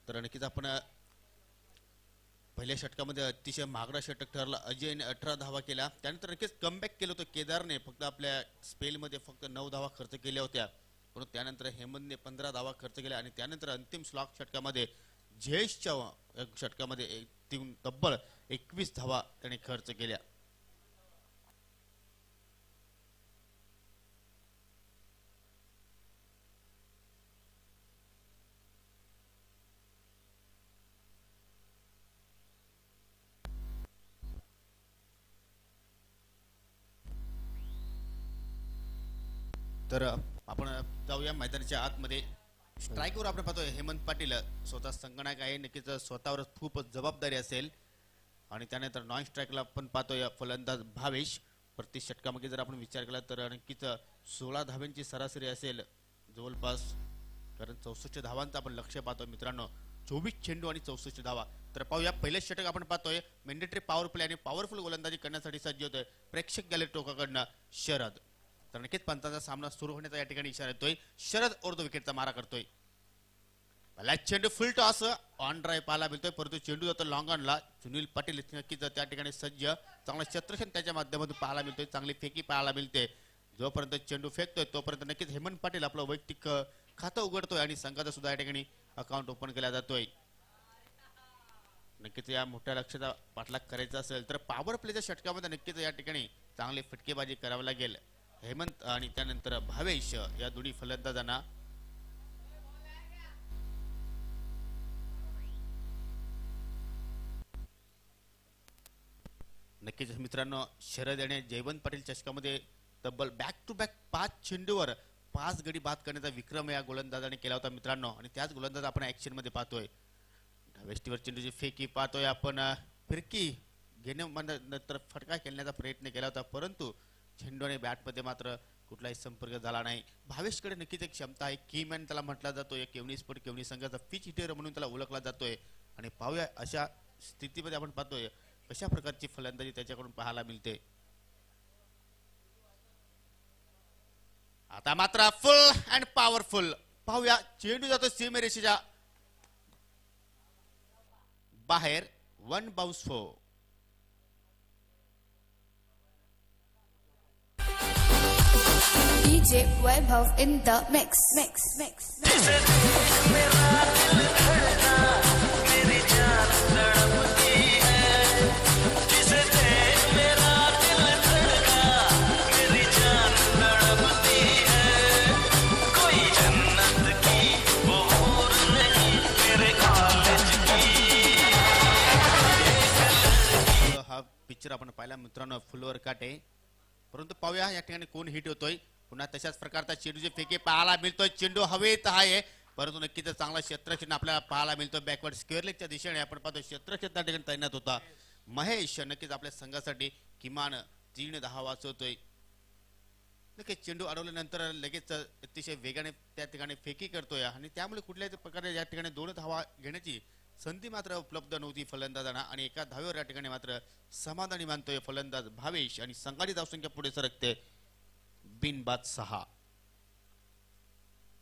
तर नक्कीच आपण पहिल्या षटकामध्ये अतिशय महागडा षटक ठरला. अजयने 18 धावा केल्या. त्यानंतर नक्कीच कमबॅक केलं होतं केदारने. फक्त आपल्या स्पेलमध्ये फक्त 9 धावा खर्च केल्या होत्या. परंतु त्यानंतर हेमंतने 15 धावा खर्च केल्या आणि त्यानंतर अंतिम स्लॉक षटकामध्ये जयेशच्या षटकामध्ये तब्बल 21 धावा त्याने खर्च केल्या. तर आपण जाऊया मैदानाच्या आतमध्ये. स्ट्राईकवर आपण पाहतोय हेमंत पाटील स्वतः संगणक आहे. नक्कीच स्वतःवर खूप जबाबदारी असेल. आणि त्यानंतर नॉन स्ट्राईकला आपण पाहतोय फलंदाज भावेश. प्रति षटकामध्ये जर आपण विचार केला तर नक्कीच 16 धावांची सरासरी असेल जवळपास. कारण 64 धावांचं आपण लक्ष पाहतोय मित्रांनो. 24 चेंडू आणि 64 धावा. तर पाहूया पहिलं षटक आपण पाहतोय मॅन्डेटरी पॉवर प्ले आणि पॉवरफुल गोलंदाजी करण्यासाठी सज्ज होतोय प्रेक्षक गॅलरी टोकाकडनं शरद. तर नक्कीच पंचांचा सामना सुरू होण्याचा या ठिकाणी इशारा येतोय. शरद अर्ध विकेटचा मारा करतोय. पहिला चेंडू फुल टॉस ऑन ड्राईव्ह पाहायला मिळतोय. परंतु चेंडू जातो लॉंग ऑनला. सुनील पाटील नक्कीच त्या ठिकाणी सज्ज. चांगला शत्रक्षण त्याच्या माध्यमातून पाहायला मिळतोय. चांगली फेकी पाहायला मिळते. जोपर्यंत चेंडू फेकतोय तोपर्यंत नक्कीच हेमंत पाटील आपलं वैयक्तिक खातं उघडतोय आणि संघाचा सुद्धा या ठिकाणी अकाउंट ओपन केला जातोय. नक्कीच या मोठ्या लक्ष्याचा पाठलाग करायचा असेल तर पॉवर प्लेच्या षटकामध्ये नक्कीच या ठिकाणी चांगली फटकेबाजी करावी लागेल. हेमंत आणि त्यानंतर भावेश या दोन्ही फलंदाजांना. नक्कीच मित्रांनो, शरद याने जयवंत पाटील चषकामध्ये तब्बल बॅक टू बॅक 5 चेंडूवर 5 गडी बाद करण्याचा विक्रम या गोलंदाजाने केला होता मित्रांनो. आणि त्याच गोलंदाज आपण ऍक्शन मध्ये पाहतोय. वेस्टीवर चेंडूची फेकी पाहतोय आपण. फिरकी घेण्यानंतर फटका खेळण्याचा प्रयत्न केला होता, परंतु चेंडूने बॅटमध्ये मात्र कुठलाही संपर्क झाला नाही. भावेशकडे नक्कीच एक क्षमता आहे. कीमॅन त्याला म्हटला जातोय. केवणी स्पोर्ट केवणी संघाचा पिच हिटर म्हणून त्याला ओळखला जातोय. आणि पाहूया अशा स्थितीमध्ये आपण पाहतोय कशा प्रकारची फलंदाजी त्याच्याकडून पाहायला मिळते. आता मात्र फुल अँड पॉवरफुल पाहूया. चेंडू जातो सीमेरेषेच्या बाहेर. 1 bounce 4. DJ Vaibhav in the mix. हा पिक्चर आपण पाहिला मित्रांनो, फुलवर काटे. परंतु पाहूया या ठिकाणी कोण हिट होतोय. पुन्हा तशाच प्रकारचा चेंडूचे फेके पाहायला मिळतोय. चेंडू हवेत आहे, परंतु नक्कीच चांगला क्षेत्ररक्षण आपल्याला पाहायला मिळतोय. बॅकवर्ड स्क्वेअर लेगच्या दिशेने आपण पाहतो क्षेत्ररक्षण त्या ठिकाणी तैनात होता. महेश नक्कीच आपल्या संघासाठी किमान 3 धावा वाचवतोय. नक्कीच चेंडू अडवल्यानंतर लगेच अतिशय वेगाने त्या ठिकाणी फेकी करतोय आणि त्यामुळे कुठल्याही प्रकारे या ठिकाणी 2 धावा घेण्याची संधी मात्र उपलब्ध नव्हती फलंदाजांना. आणि एका धावेवर या ठिकाणी मात्र समाधानी मानतोय फलंदाज भावेश आणि संघाची धावसंख्या पुढे सरकते बिनबाद 6.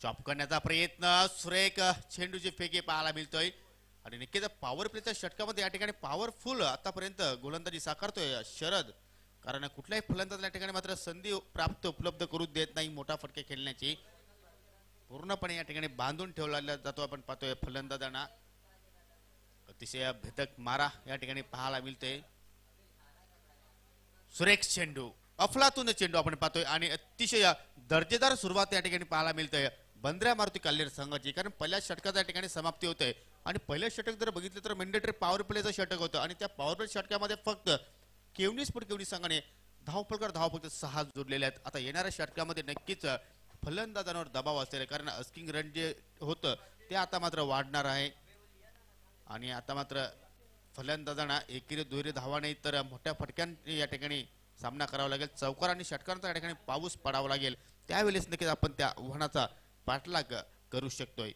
चॉप करण्याचा प्रयत्न. सुरेख चेंडूची फेकी पाहायला मिळतोय. आणि नक्कीच पॉवर प्लेच्या षटकामध्ये या ठिकाणी पॉवरफुल आतापर्यंत गोलंदाजी साकारतोय शरद. कारण कुठल्याही फलंदाज या ठिकाणी मात्र संधी प्राप्त उपलब्ध करू देत नाही मोठा फटके खेळण्याची. पूर्णपणे या ठिकाणी बांधून ठेवला जातो आपण पाहतोय फलंदाजांना. अतिशय भेदक मारा या ठिकाणी पाहायला मिळते. सुरेख चेंडू, अफलातून चेंडू आपण पाहतोय आणि अतिशय दर्जेदार सुरुवात या ठिकाणी पाहायला मिळते बंद्रा मारुती काल्हेर संघाची. कारण पहिल्या षटकाच्या या ठिकाणी समाप्ती होते आणि पहिलं षटक जर बघितलं तर मेंडेटरी पॉवर प्लेचं षटक होतं आणि त्या पॉवर प्ले षटकामध्ये फक्त केवणी स्पोर्ट केवणी संघाने धावफलकर धाव फक्त 6 जोडलेले आहेत. आता येणाऱ्या षटकामध्ये नक्कीच फलंदाजांवर दबाव असेल, कारण अस्किंग रन जे होतं ते आता मात्र वाढणार आहे. आणि आता मात्र फलंदाजांना एकेरी दुहेरी धावा नाही तर मोठ्या फटक्यांनी या ठिकाणी सामना करावा लागेल. चौकार आणि षटकांचा या ठिकाणी पाऊस पडावा लागेल. त्यावेळेस नक्कीच आपण त्या आव्हानाचा पाठलाग करू शकतोय.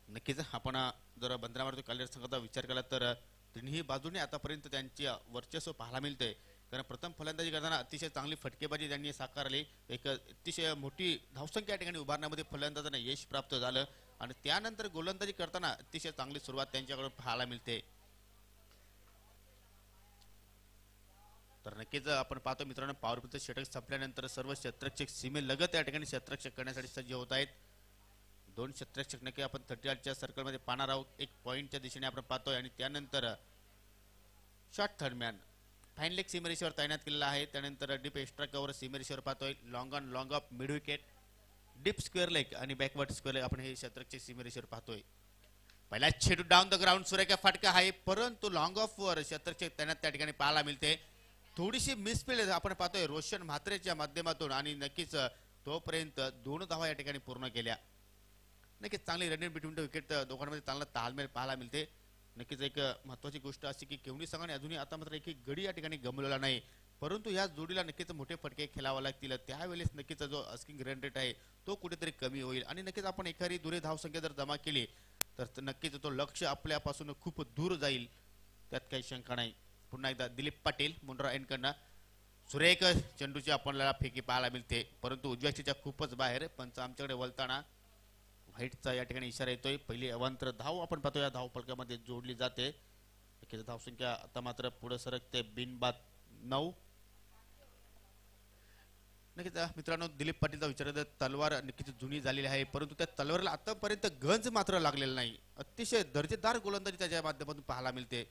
नक्कीच आपण जर बंद्रा मारुती काल्हेर संघाचा विचार केला तर तिन्ही बाजूने आतापर्यंत त्यांची वर्चस्व पाहायला मिळते. कारण प्रथम फलंदाजी करताना अतिशय चांगली फटकेबाजी त्यांनी साकारली. एक अतिशय मोठी धावसंख्या या ठिकाणी उभारण्यामध्ये फलंदाजांना यश प्राप्त झालं आणि त्यानंतर गोलंदाजी करताना अतिशय चांगली सुरुवात त्यांच्याकडून पाहायला मिळते. तर नक्कीच आपण पाहतो मित्रांनो, पॉवर प्लेचं षटक संपल्यानंतर सर्व क्षेत्ररक्षक सीमेलगत या ठिकाणी क्षेत्ररक्षक करण्यासाठी सज्ज होत आहेत. 2 क्षेत्ररक्षक नक्की आपण 38च्या सर्कलमध्ये पाहणार आहोत. 1 पॉइंटच्या दिशेने आपण पाहतोय आणि त्यानंतर शॉर्ट थर्डमॅन फाईन लेग सीमेरेषेवर तैनात केलेला आहे. त्यानंतर डीप एक्स्ट्रा कव्हर सीमेरेषेवर पाहतोय. Long on long of mid wicket, deep square leg आणि बॅकवर्ड स्क्वेअर लेग आपण हे क्षेत्ररक्षक सीमेरेषेवर पाहतोय. पहिला चेंडू डाऊन द ग्राउंड सुरेख फटका आहे, परंतु लॉंग ऑफ वर क्षेत्ररक्षक तैनात त्या ठिकाणी पाहायला मिळते. थोडीशी मिसफिल्ड आपण पाहतोय रोशन म्हात्रेच्या माध्यमातून आणि नक्कीच तोपर्यंत 2 धावा या ठिकाणी पूर्ण केल्या. नक्कीच चांगली रनिंग बिटवीन द विकेट दोघांमध्ये चांगला ताळमेळ पाहायला मिळते. नक्कीच एक महत्वाची गोष्ट अशी की केवणी संघाने अजूनही आता मात्र एक गडी या ठिकाणी गमवलेला नाही, परंतु या जोडीला नक्कीच मोठे फटके खेळावे लागतील. त्यावेळेस नक्कीच जो अस्किंग रन रेट आहे तो कुठेतरी कमी होईल आणि नक्कीच आपण एखादी दुरे धावसंख्या जर जमा केली तर नक्कीच तो लक्ष आपल्यापासून खूप दूर जाईल, त्यात काही शंका नाही. पुन्हा एकदा दिलीप पाटील मुंड्रा एंडकडनं सुरेख चेंडूची आपल्याला फेकी पाहायला मिळते, परंतु उजव्या क्षेत्राच्या खूपच बाहेर. पंच आमच्याकडे वळताना व्हाईटचा या ठिकाणी इशारा येतोय. पहिली अवांतर धाव आपण पाहतो या धाव फलकामध्ये जोडली जाते. धावसंख्या आता मात्र पुढे सरकते बिनबाद 9. नक्कीच मित्रांनो, दिलीप पाटीलचा विचार तलवार नक्कीच जुनी झालेली आहे, परंतु त्या तलवारला आतापर्यंत गंज मात्र लागलेला नाही. अतिशय दर्जेदार गोलंदाजी त्याच्या माध्यमातून पाहायला मिळते.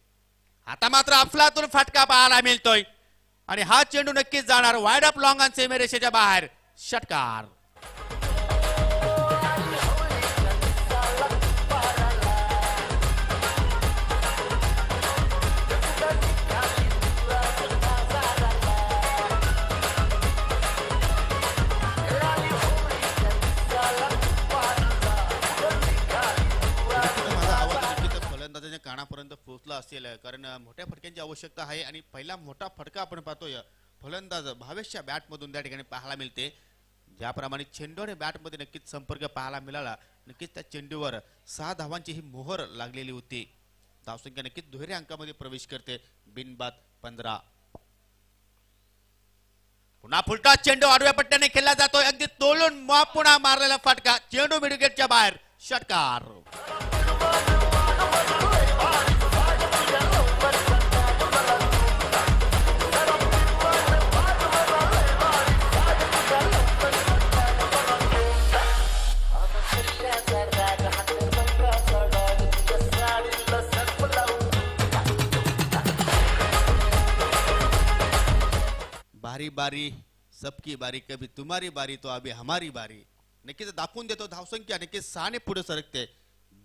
आता मात्र अफलातून फटका पाहायला मिळतोय आणि हा चेंडू नक्कीच जाणार वाईड अप लॉंग ऑन सीमेरेषेच्या बाहेर. षटकार. राणापर्यंत पोहोचला असेल, कारण मोठ्या फटक्यांची आवश्यकता आहे आणि पहिला मोठा फटका आपण पाहतोय फलंदाज भावेशच्या बॅटमधून त्या ठिकाणी पाहायला मिळते. ज्याप्रमाणे चेंडू आणि बॅटमध्ये नक्कीच संपर्क पाहायला मिळाला, नक्कीच त्या चेंडूवर 6 धावांची ही मोहर लागलेली होती. धावसंख्या नक्कीच दुहेरी अंकामध्ये प्रवेश करते. बिनबाद 15. पुन्हा फुलटा चेंडू आडव्या पट्ट्याने खेळला जातोय. अगदी तोलून पुन्हा मारलेला फटका, चेंडू मिडविकेटच्या बाहेर, षटकार. बारी बारी सबकी बारी, कभी तुम्हारी बारी तो अभी हमारी बारी. नक्कीच दाखवून देतो. धावसंख्या नक्कीच 6 ने पुढे सरकते.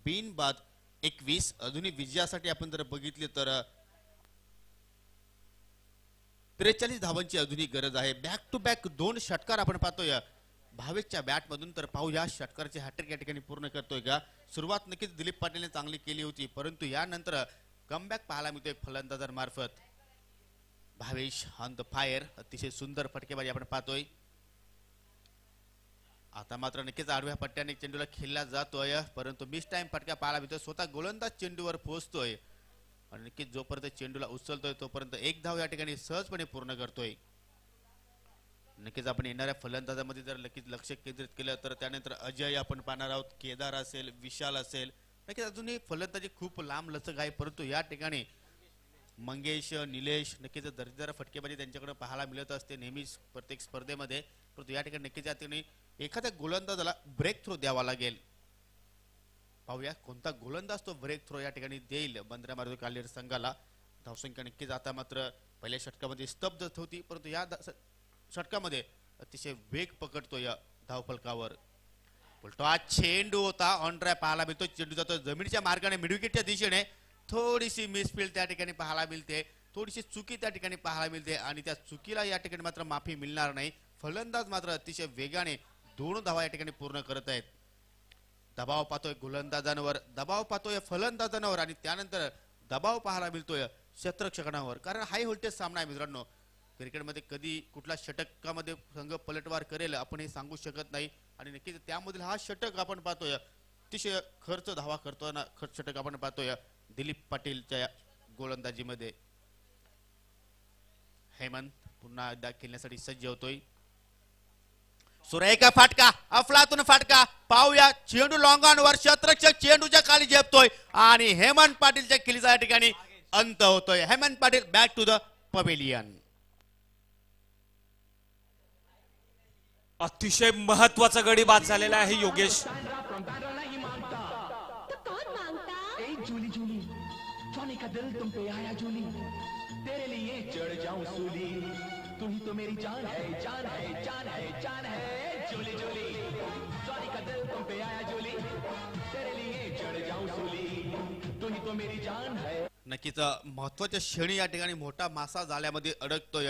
बिनबाद 21. अजूनही विजयासाठी आपण जर बघितले तर 43 धावांची अजूनही गरज आहे. बॅक टू बॅक 2 षटकार आपण पाहतोय भावेशच्या बॅट मधून. तर पाहूया षटकारची हॅट्रिक या ठिकाणी पूर्ण करतोय का. सुरुवात नक्कीच दिलीप पाटीलने चांगली केली होती, परंतु यानंतर कमबॅक पाहायला मिळतोय फलंदाजांमार्फत. भावेश ऑन द फायर, अतिशय सुंदर फटकेबाजी आपण पाहतोय. आता मात्र नक्कीच आडव्या पट्ट्याने चेंडूला खेळला जातोय, परंतु मिस टाइम फटका पाहायला मिळतोय. स्वतः गोलंदाज चेंडूवर पोहोचतोय आणि नक्कीच जोपर्यंत चेंडूला उचलतोय तोपर्यंत 1 धाव या ठिकाणी सहजपणे पूर्ण करतोय. नक्कीच आपण येणाऱ्या फलंदाजामध्ये जर नक्कीच लक्ष केंद्रित केलं तर त्यानंतर अजय आपण पाहणार आहोत, केदार असेल, विशाल असेल. नक्कीच अजूनही फलंदाजी खूप लांब लचक आहे, परंतु या ठिकाणी मंगेश, निलेश नक्कीच दर्जेदार फटकेबाजी त्यांच्याकडे पाहायला मिळत असते नेहमीच प्रत्येक स्पर्धेमध्ये. परंतु या ठिकाणी नक्कीच या ठिकाणी एखाद्या गोलंदाजाला ब्रेक थ्रो द्यावा लागेल. पाहूया कोणता गोलंदाज तो ब्रेक थ्रो या ठिकाणी देईल बंदरा मारुती कालेर संघाला. धावसंख्या नक्कीच आता मात्र पहिल्या षटकामध्ये स्तब्ध होती, परंतु या षटकामध्ये अतिशय वेग पकडतोय धावफलकावर. उलटा चेंडू होता ऑन ड्राय पाहायला मिळतो. चेंडू जातो जमिनीच्या मार्गाने मिडविकेटच्या दिशेने. थोडीशी मिसफील्ड त्या ठिकाणी पाहायला मिळते, थोडीशी चुकी त्या ठिकाणी पाहायला मिळते आणि त्या चुकीला या ठिकाणी मात्र माफी मिळणार नाही. फलंदाज मात्र अतिशय वेगाने 2 धावा या ठिकाणी पूर्ण करत आहेत. दबाव पाहतोय गोलंदाजांवर, दबाव पाहतोय फलंदाजांवर आणि त्यानंतर दबाव पाहायला मिळतोय क्षेत्ररक्षकांवर. कारण हाय व्होल्टेज सामना आहे मित्रांनो. क्रिकेटमध्ये कधी कुठला षटकामध्ये संघ पलटवार करेल आपण हे सांगू शकत नाही आणि नक्कीच त्यामधील हा षटक आपण पाहतोय अतिशय खर्च धावा करतोय षटक आपण पाहतोय दिलीप पाटीलच्या गोलंदाजीमध्ये. हेमंत पुन्हा एकदा खेळण्यासाठी सज्ज होतोय. सुरेख फटका, अफलातून फटका. पाहूया चेंडू लॉंग ऑन वर, क्षेत्ररक्षक चेंडूच्या खाली झेपतोय आणि हेमंत पाटीलच्या खेळीचा या ठिकाणी अंत होतोय. Hemant Patil back to the pavilion. अतिशय महत्वाचा गडी बाद झालेला आहे योगेश. जूली जूली जॉनी का दिल तुम पे आया जूली, तेरे लिए चढ़ जाऊं सूली, तू ही तो मेरी जान है जान है जान है जान है. जूली जूली जॉनी का दिल तुम पे आया जूली, तेरे लिए चढ़ जाऊं सूली, तू ही तो मेरी जान है. नक्कीच महत्वाच्या क्षणी या ठिकाणी मोठा मासा जाळ्यामध्ये अडकतोय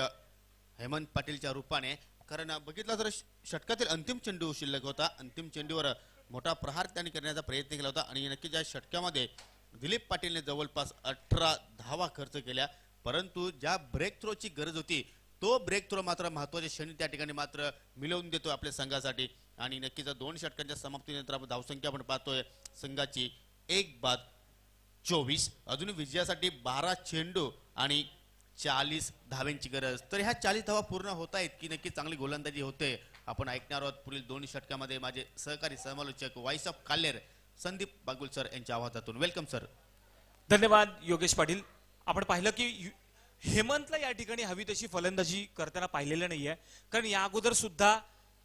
हेमंत पाटीलच्या रूपाने. कारण बघितलं तर षटकातील अंतिम चेंडू शिल्लक होता. अंतिम चेंडूवर मोठा प्रहार त्यांनी करण्याचा प्रयत्न केला होता आणि नक्कीच या षटकामध्ये दिलीप पाटीलने जवळपास 18 धावा खर्च केल्या, परंतु ज्या ब्रेक थ्रोची गरज होती तो ब्रेक थ्रो मात्र महत्वाच्या क्षणी त्या ठिकाणी मात्र मिळवून देतो आपल्या संघासाठी. आणि नक्कीच 2 षटकांच्या समाप्तीनंतर आपण धावसंख्या आपण पाहतोय संघाची 1 बाद 24. अजून विजयासाठी 12 चेंडू आणि 40 धाव्यांची गरज. तर ह्या 40 धावा पूर्ण होत आहेत की नक्की चांगली गोलंदाजी होते आपण ऐकणार आहोत पुढील 2 षटकामध्ये. माझे सहकारी समालोचक voice of कालेर Sandeep Bagul sir यांच्या आवाजातून. Welcome sir. धन्यवाद योगेश पाटील. आपण पाहिलं की हेमंतला या ठिकाणी हवी तशी फलंदाजी करताना पाहिलेलं नाहीये, कारण या अगोदर सुद्धा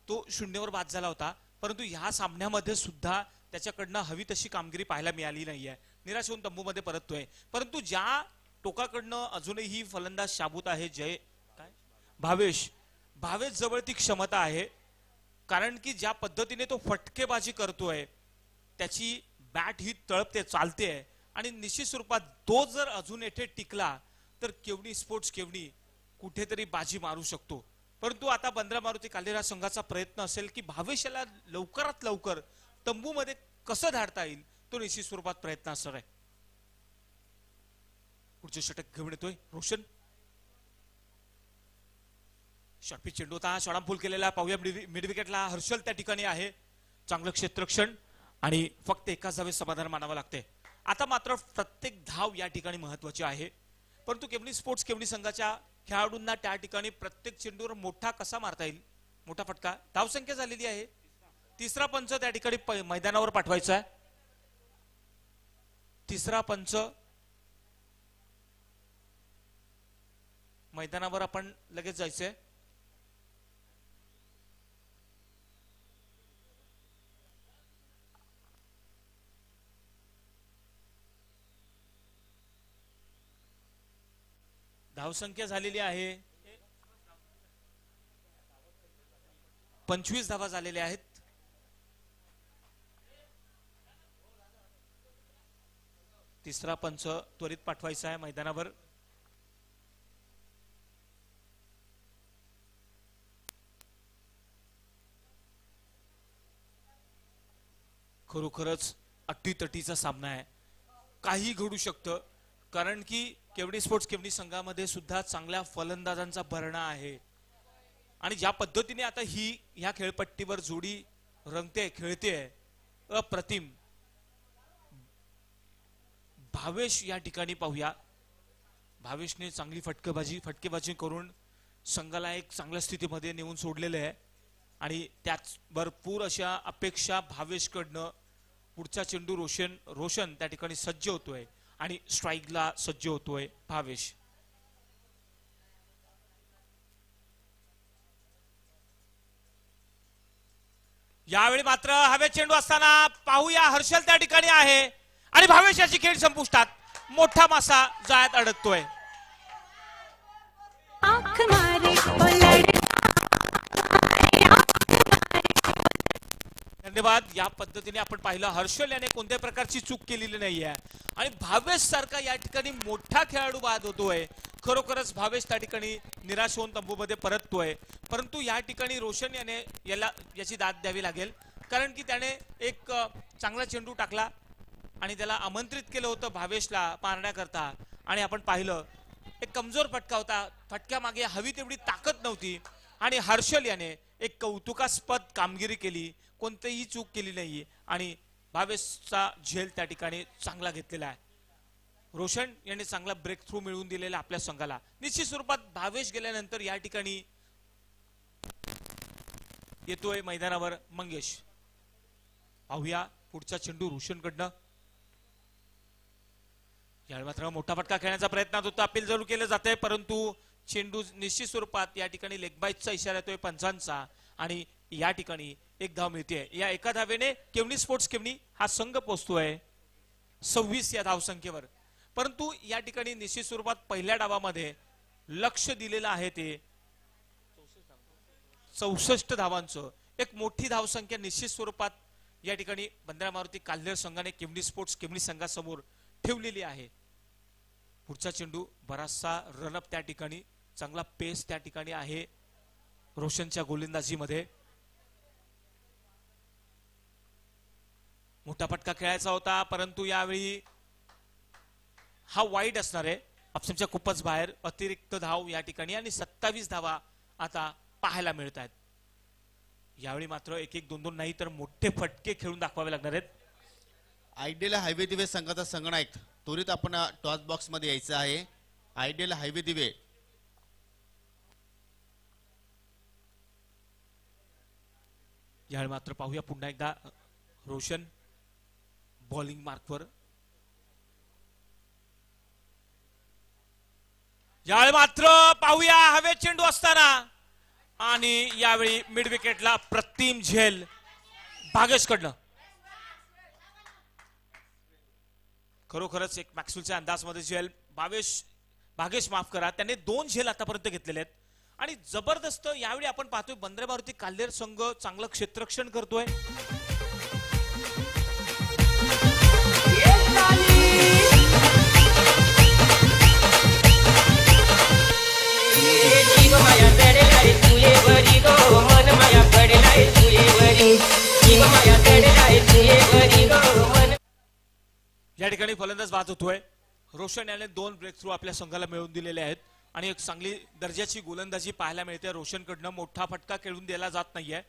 तो 0वर बाद झाला होता, परंतु ह्या सामन्यामध्ये सुद्धा त्याच्याकडनं हवी तशी कामगिरी पाहायला मिळाली नाहीये. निराश होऊन तंबूमध्ये परततोय. परंतु ज्या टोकाकडनं अजूनही फलंदाज शाबूत आहे भावेश जवळ ती क्षमता आहे, कारण की ज्या पद्धतीने तो फटकेबाजी करतोय त्याची बॅट ही तळपते चालते आणि निश्चित स्वरूपात तो जर अजून येथे टिकला तर केवढी स्पोर्ट्स केवढी कुठेतरी बाजी मारू शकतो. परंतु आता बंदरा मारुती कालेर संघाचा प्रयत्न असेल की भावेशाला लवकरात लवकर तंबूमध्ये कसं धाडता येईल तो निश्चित स्वरूपात प्रयत्न असणार आहे. पुढचे षटक घेऊन येतोय रोशन. शॉर्टपिच चेंडू होता, शॉडामपूल केलेला. पाहूया मिड विकेटला हर्षल त्या ठिकाणी आहे. चांगलं क्षेत्ररक्षण आणि फक्त एकाच धावेत समाधान मानावं लागते. आता मात्र प्रत्येक धाव या ठिकाणी महत्वाची आहे, परंतु केवनी स्पोर्ट्स केवनी संघाच्या खेळाडूंना त्या ठिकाणी प्रत्येक चेंडूवर मोठा कसा मारता येईल, मोठा फटका. धावसंख्या झालेली आहे. तिसरा पंच त्या ठिकाणी मैदानावर पाठवायचा आहे. तिसरा पंच मैदानावर आपण लगेच जायचंय. धावसंख्या झालेली आहे 25 धावा झालेल्या आहेत. तिसरा पंच त्वरित पाठवायचा आहे मैदानावर. खरोखरच अटीतटीचा सामना आहे. काही घडू शकतं, कारण की केवडी स्पोर्ट्स केवडी संघामध्ये सुद्धा चांगल्या फलंदाजांचा भरणा आहे. आणि ज्या पद्धतीने आता ह्या खेळपट्टीवर जोडी रंगते खेळते अप्रतिम. भावेश या ठिकाणी पाहूया. भावेशने चांगली फटकेबाजी करून संघाला एक चांगल्या स्थितीमध्ये नेऊन सोडलेले आहे आणि त्याच भरपूर अशा अपेक्षा भावेशकडनं. पुढचा चेंडू रोशन त्या ठिकाणी सज्ज होतोय आणि स्ट्राईकला सज्ज होतोय भावेश. यावेळी मात्र हवेत चेंडू असताना पाहूया हर्षल त्या ठिकाणी आहे आणि भावेशाची खेळ संपुष्टात. मोठा मासा जाळ्यात अडकतोय. धन्यवाद. या पद्धतीने आपण पाहिलं हर्षल याने कोणत्या प्रकारची चूक केलेली नाहीये आणि भावेश सारखा या ठिकाणी मोठा खेळाडू बाद होतोय. खरोखरच भावेश त्या ठिकाणी निराश होऊन तंबूमध्ये परततोय. परंतु या ठिकाणी रोशन याने याची दाद द्यावी लागेल, कारण की त्याने एक चांगला चेंडू टाकला आणि त्याला आमंत्रित केलं होतं भावेशला मारण्याकरता आणि आपण पाहिलं एक कमजोर फटका होता. फटक्यामागे हवी तेवढी ताकद नव्हती आणि हर्षल याने एक कौतुकास्पद कामगिरी केली, कोणतीही चूक केली नाही आणि भावेशचा झेल त्या ठिकाणी चांगला घेतलेला आहे. रोशन याने चांगला ब्रेक थ्रू मिळवून दिलेला आपल्या संघाला. निश्चित स्वरूपात भावेश गेल्यानंतर या ठिकाणी येतोय मैदानावर मंगेश. पाहूया पुढचा चेंडू रोशनकडनं. यावेळी मात्र मोठा फटका खेळण्याचा प्रयत्न होता. अपील जरूर केलं जाते, परंतु चेंडू निश्चित स्वरूपात या ठिकाणी लेग बाईटचा इशारा येतोय पंचांचा आणि या ठिकाणी एक धाव मिळते. या एका धावेने केवनी स्पोर्ट्स केवनी हा संघ पोहोचतोय 26 या धावसंख्येवर. परंतु या ठिकाणी निश्चित स्वरूपात पहिल्या डावामध्ये लक्ष दिलेलं आहे ते 64 धावांचं. एक मोठी धावसंख्या निश्चित स्वरूपात या ठिकाणी बंदरा मारुती काल्हेर संघाने केवनी स्पोर्ट्स केवनी संघासमोर ठेवलेली आहे. पुढचा चेंडू बराचसा रनअप त्या ठिकाणी, चांगला पेस त्या ठिकाणी आहे रोशनच्या गोलंदाजीमध्ये. मोठा फटका खेळायचा होता, परंतु यावेळी हा वाईड असणार आहे. ऑप्शनच्या खूपच बाहेर. अतिरिक्त धाव या ठिकाणी आणि 27 धावा आता पाहायला मिळत आहेत. यावेळी मात्र 1-1, 2-2 नाही तर मोठे फटके खेळून दाखवावे लागणार आहेत. आयडियल हायवे दिवे संघाचा संगणक त्वरित आपण टॉस बॉक्स मध्ये यायचं आहे. आयडियल हायवे दिवे यावेळी मात्र पाहूया पुन्हा एकदा रोशन बॉलिंग मार्कवर. यावेळी मात्र पाहूया हवेत चेंडू असताना आणि यावेळी मिड विकेटला प्रतिम झेल भागेशकडनं. खरोखरच एक मॅक्सवेलच्या अंदाजमध्ये झेल भागेश माफ करा, त्याने 2 झेल आतापर्यंत घेतलेले आहेत आणि जबरदस्त यावेळी आपण पाहतोय बंदरा मारुती काल्हेर संघ चांगलं क्षेत्ररक्षण करतोय. या ठिकाणी फलंदाज बाद होतोय रोशन याने 2 ब्रेक थ्रू आपल्या संघाला मिळवून दिलेले आहेत आणि एक चांगली दर्जाची गोलंदाजी पाहायला मिळते रोशनकडनं. मोठा फटका खेळून दिला जात नाहीये,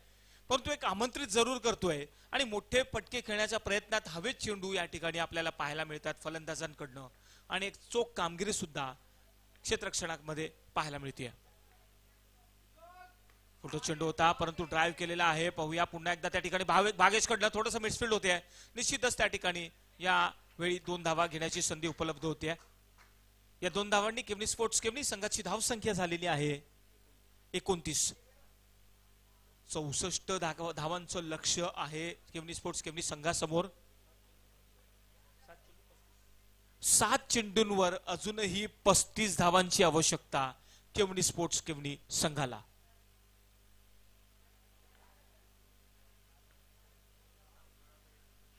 परंतु एक आमंत्रित जरूर करतोय आणि मोठे फटके खेळण्याच्या प्रयत्नात हवेत चेंडू या ठिकाणी आपल्याला पाहायला मिळतात फलंदाजांकडनं आणि एक चोख कामगिरी सुद्धा क्षेत्ररक्षणामध्ये पाहायला मिळते. फुटो चेंडू होता परंतु ड्राईव्ह केलेला आहे. पाहूया पुन्हा एकदा त्या ठिकाणी भागेशकडनं थोडंसं मिसफिल्ड होते. निश्चितच त्या ठिकाणी या वेळी 2 धावा घेण्याची संधी उपलब्ध होते. या 2 धावांनी केवनी स्पोर्ट्स केवनी संघाची धावसंख्या झालेली आहे 29. 64 धावांचं लक्ष्य आहे केवनी स्पोर्ट्स केवनी संघासमोर. 7 चेंडूंवर अजूनही 35 धावांची आवश्यकता केवनी स्पोर्ट्स केवनी संघाला.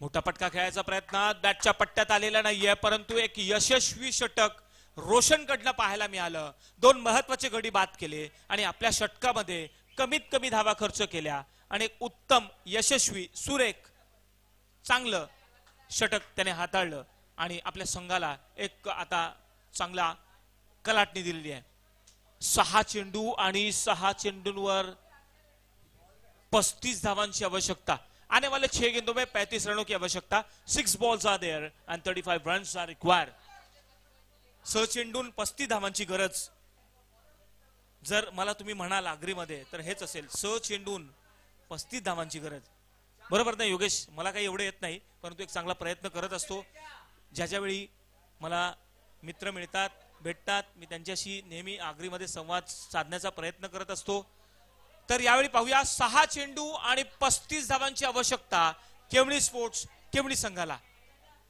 मोठा पटका खेळायचा प्रयत्न बॅटच्या पट्ट्यात आलेला नाहीये, परंतु एक यशस्वी षटक रोशनकडनं पाहायला मिळालं. 2 महत्वाचे गडी बाद केले आणि आपल्या षटकामध्ये कमीत कमी धावा खर्च केल्या आणि एक उत्तम यशस्वी सुरेख चांगलं षटक त्याने हाताळलं आणि आपल्या संघाला एक आता चांगला कलाटणी दिलेली आहे. 6 चेंडू आणि 6 चेंडूंवर 35 धावांची आवश्यकता. आने वाले 6 गेंदों में 35 रनों की आवश्यकता. 6 balls are there and 35 runs are required. 6 चेंडून 35 धावांची गरज. जर मला तुम्ही म्हणाल आग्रीमध्ये तर हेच असेल. 6 चेंडून 35 धावांची गरज. बरोबर नाही योगेश? मला काही एवढे येत नाही, परंतु एक चांगला प्रयत्न करत असतो. ज्यावेळी मला मित्र मिळतात भेटतात मी त्यांच्याशी नेहमी आग्रीमध्ये संवाद साधण्याचा प्रयत्न करत असतो. तर यावेळी पाहूया 6 चेंडू आणि 35 धावांची आवश्यकता केवनी स्पोर्ट्स केवनी संघाला.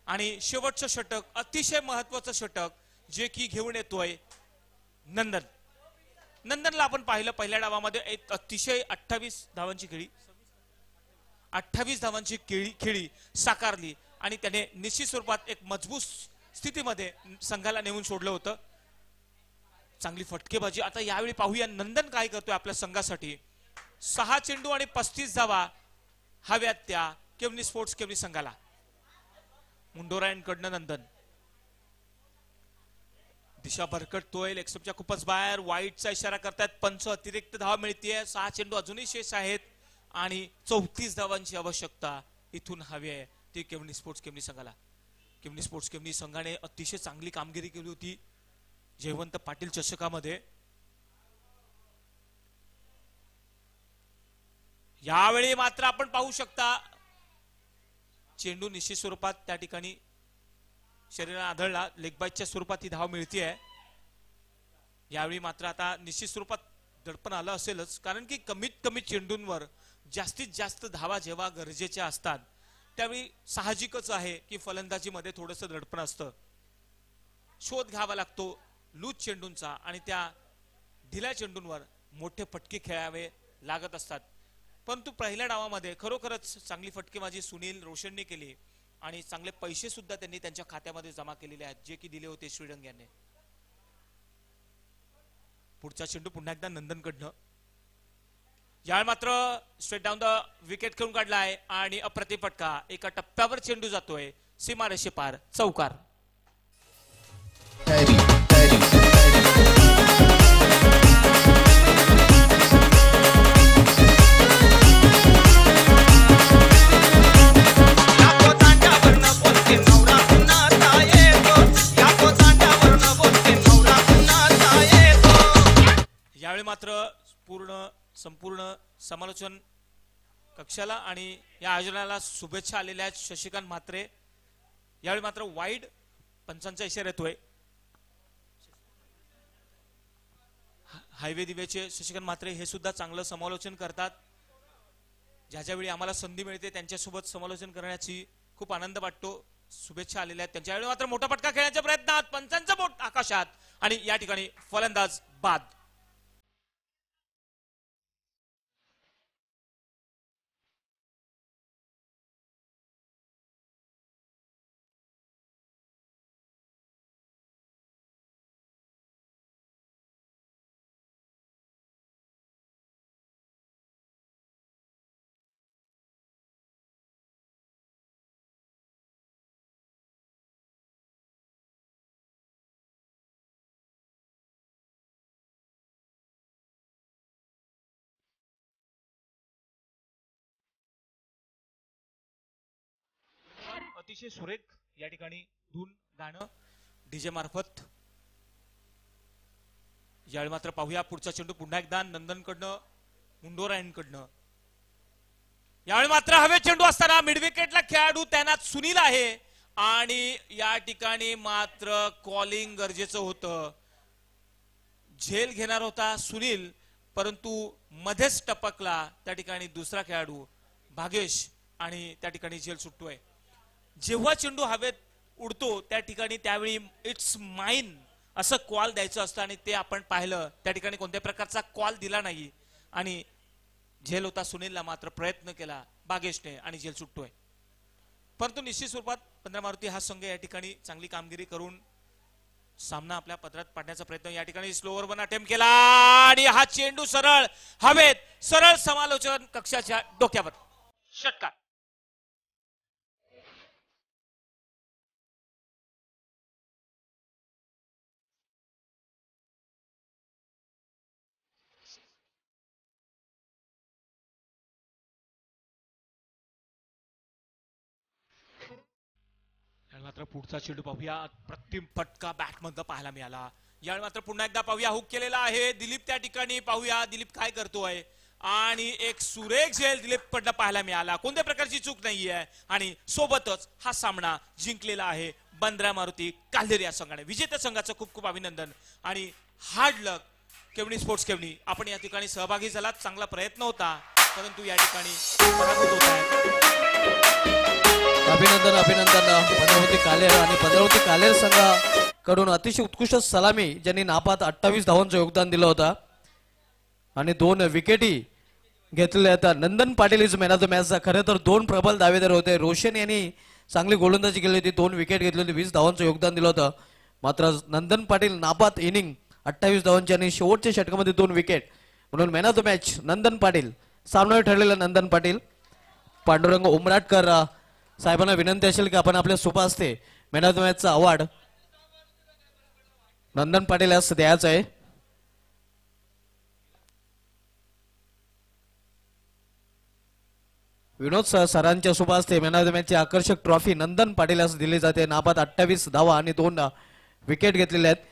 आणि शेवटचं षटक अतिशय महत्वाचं षटक जे की घेऊन येतोय नंदन. नंदनला आपण पाहिलं पहिल्या डावामध्ये एक अतिशय 28 धावांची खेळी साकारली आणि त्याने निश्चित स्वरूपात एक मजबूत स्थितीमध्ये संघाला नेऊन सोडलं होतं. चांगली फटकेबाजी. आता यावेळी पाहूया नंदन काय करतोय आपल्या संघासाठी. 6 चेंडू आणि 35 धावा हव्यात त्या केवनी स्पोर्ट्स केवनी संघाला. मुंडोरायांकडनं नंदन दिशा भरकटतोय. लेगस्टंपच्या खूपच बाहेर. वाईटचा इशारा करतात पंच. अतिरिक्त धावा मिळतीये. 6 चेंडू अजूनही शेष आहेत आणि 34 धावांची आवश्यकता इथून हवी आहे ती केवनी स्पोर्ट्स केवनी संघाला. केवनी स्पोर्ट्स केवनी संघाने अतिशय चांगली कामगिरी केली होती जयवंत पाटील चषकामध्ये. यावेळी मात्र आपण पाहू शकता चेंडू निश्चित स्वरूपात त्या ठिकाणी शरीराला आढळला. लेगबाईच्या स्वरूपात ही धाव मिळतीये. यावेळी मात्र आता निश्चित स्वरूपात दडपण आलं असेलच, कारण की कमीत कमी चेंडूंवर जास्तीत जास्त धावा जेव्हा गरजेच्या असतात त्यावेळी साहजिकच आहे की फलंदाजीमध्ये थोडंसं दडपण असतं. शोध घ्यावा लागतो लूज चेंडूंचा आणि त्या ढिल्या चेंडूंवर मोठे फटके खेळावे लागत असतात. परंतु पहिल्या डावामध्ये खरोखरच चांगली फटकेबाजी सुनील रोशनने केली आणि चांगले पैसे सुद्धा त्यांनी त्यांच्या खात्यामध्ये जमा केलेले आहेत जे की दिले होते श्रीरंग यांनी. पुढचा चेंडू पुन्हा एकदा नंदनकडनं. यावेळी मात्र स्ट्रेट डाऊन द विकेट खेळून काढलाय आणि अप्रतिम फटका. एका टप्प्यावर चेंडू जातोय सीमारेषे पार चौकार. यावेळी मात्र संपूर्ण समालोचन कक्षाला आणि या आयोजनाला शुभेच्छा आलेल्या आहेत शशिकांत म्हात्रे. यावेळी मात्र वाईड पंचांचा इशारा येतोय. हायवे दिवेचे शशिकांत म्हात्रे हे सुद्धा चांगलं समालोचन करतात. ज्यावेळी आम्हाला संधी मिळते त्यांच्यासोबत समालोचन करण्याची खूप आनंद वाटतो. शुभेच्छा आलेल्या आहेत त्यांच्या. यावेळी मात्र मोठा फटका खेळण्याच्या प्रयत्नात पंचांचा बोट आकाशात आणि या ठिकाणी फलंदाज बाद. अतिशय सुरेख या ठिकाणी धून गाणं डीजे मार्फत. यावेळी मात्र पाहूया पुढचा चेंडू पुन्हा एकदा नंदनकडनं मुंडोरायांकडनं. यावेळी मात्र हवे चेंडू असताना मिड विकेटला खेळाडू तैनात सुनील आहे आणि या ठिकाणी मात्र कॉलिंग गरजेचं होतं. झेल घेणार होता सुनील परंतु मध्येच टपकला त्या ठिकाणी दुसरा खेळाडू भागेश आणि त्या ठिकाणी झेल सुटतोय. जेव्हा चेंडू हवेत उडतो त्या ठिकाणी त्यावेळी इट्स माइन असं कॉल द्यायचं असतं आणि ते आपण पाहिलं. त्या ठिकाणी कोणत्या प्रकारचा कॉल दिला नाही आणि झेल होता सुनीलला मात्र प्रयत्न केला बागेशने आणि झेल सुटतोय. परंतु निश्चित स्वरूपात 15 मारुती हा संघ या ठिकाणी चांगली कामगिरी करून सामना आपल्या पदरात पाडण्याचा प्रयत्न. या ठिकाणी स्लोवर वन अटेम्प्ट केला आणि हा चेंडू सरळ हवेत सरळ समालोचन कक्षाच्या डोक्यावर षटकार. मात्र पुढचा चेंडू पाहूया. अप्रतिम फटका बॅटमधनं पाहायला मिळाला. यावेळी मात्र पुन्हा एकदा पाहूया हुक केलेला आहे दिलीप त्या ठिकाणी. पाहूया दिलीप काय करतोय आणि एक सुरेख झेल दिलीप कडनं पाहायला मिळाला. कोणत्या प्रकारची चूक नाहीये आणि सोबतच हा सामना जिंकलेला आहे 15 मारुती काल्हेर या संघाने. विजेत्या संघाचं खूप खूप अभिनंदन आणि हार्ड लक केवणी स्पोर्ट्स केवणी. आपण या ठिकाणी सहभागी झालात. चांगला प्रयत्न होता परंतु या ठिकाणी पराभूत होत आहे. अभिनंदन अभिनंदन पंधरावती कालेर आणि पंधरावती कालेर संघाकडून अतिशय उत्कृष्ट सलामी ज्यांनी नापात 28 धावांचं योगदान दिलं होतं आणि 2 विकेटी घेतलेल्या आहेत. Nandan Patil is man of the मॅचचा. खरं तर 2 प्रबल दावेदार होते. रोशन यांनी चांगली गोलंदाजी केली होती. 2 विकेट घेतली होती. 20 धावांचं योगदान दिलं होतं. मात्र नंदन पाटील नापात इनिंग 28 धावांची आणि शेवटच्या षटकामध्ये 2 विकेट म्हणून man of the match Nandan Patil. सामना ठरलेलं नंदन पाटील. पांडुरंग उमराटकर साहेबांना विनंती असेल की आपण आपल्या सोपा असते मॅन ऑफ द मॅचचा अवॉर्ड नंदन पाटील यास द्यायचा आहे. विनोद सरांच्या सोपा असते मॅन ऑफ द मॅचची आकर्षक ट्रॉफी नंदन पाटील यास दिली जाते. नाबाद 28 धावा आणि 2 विकेट घेतलेले आहेत.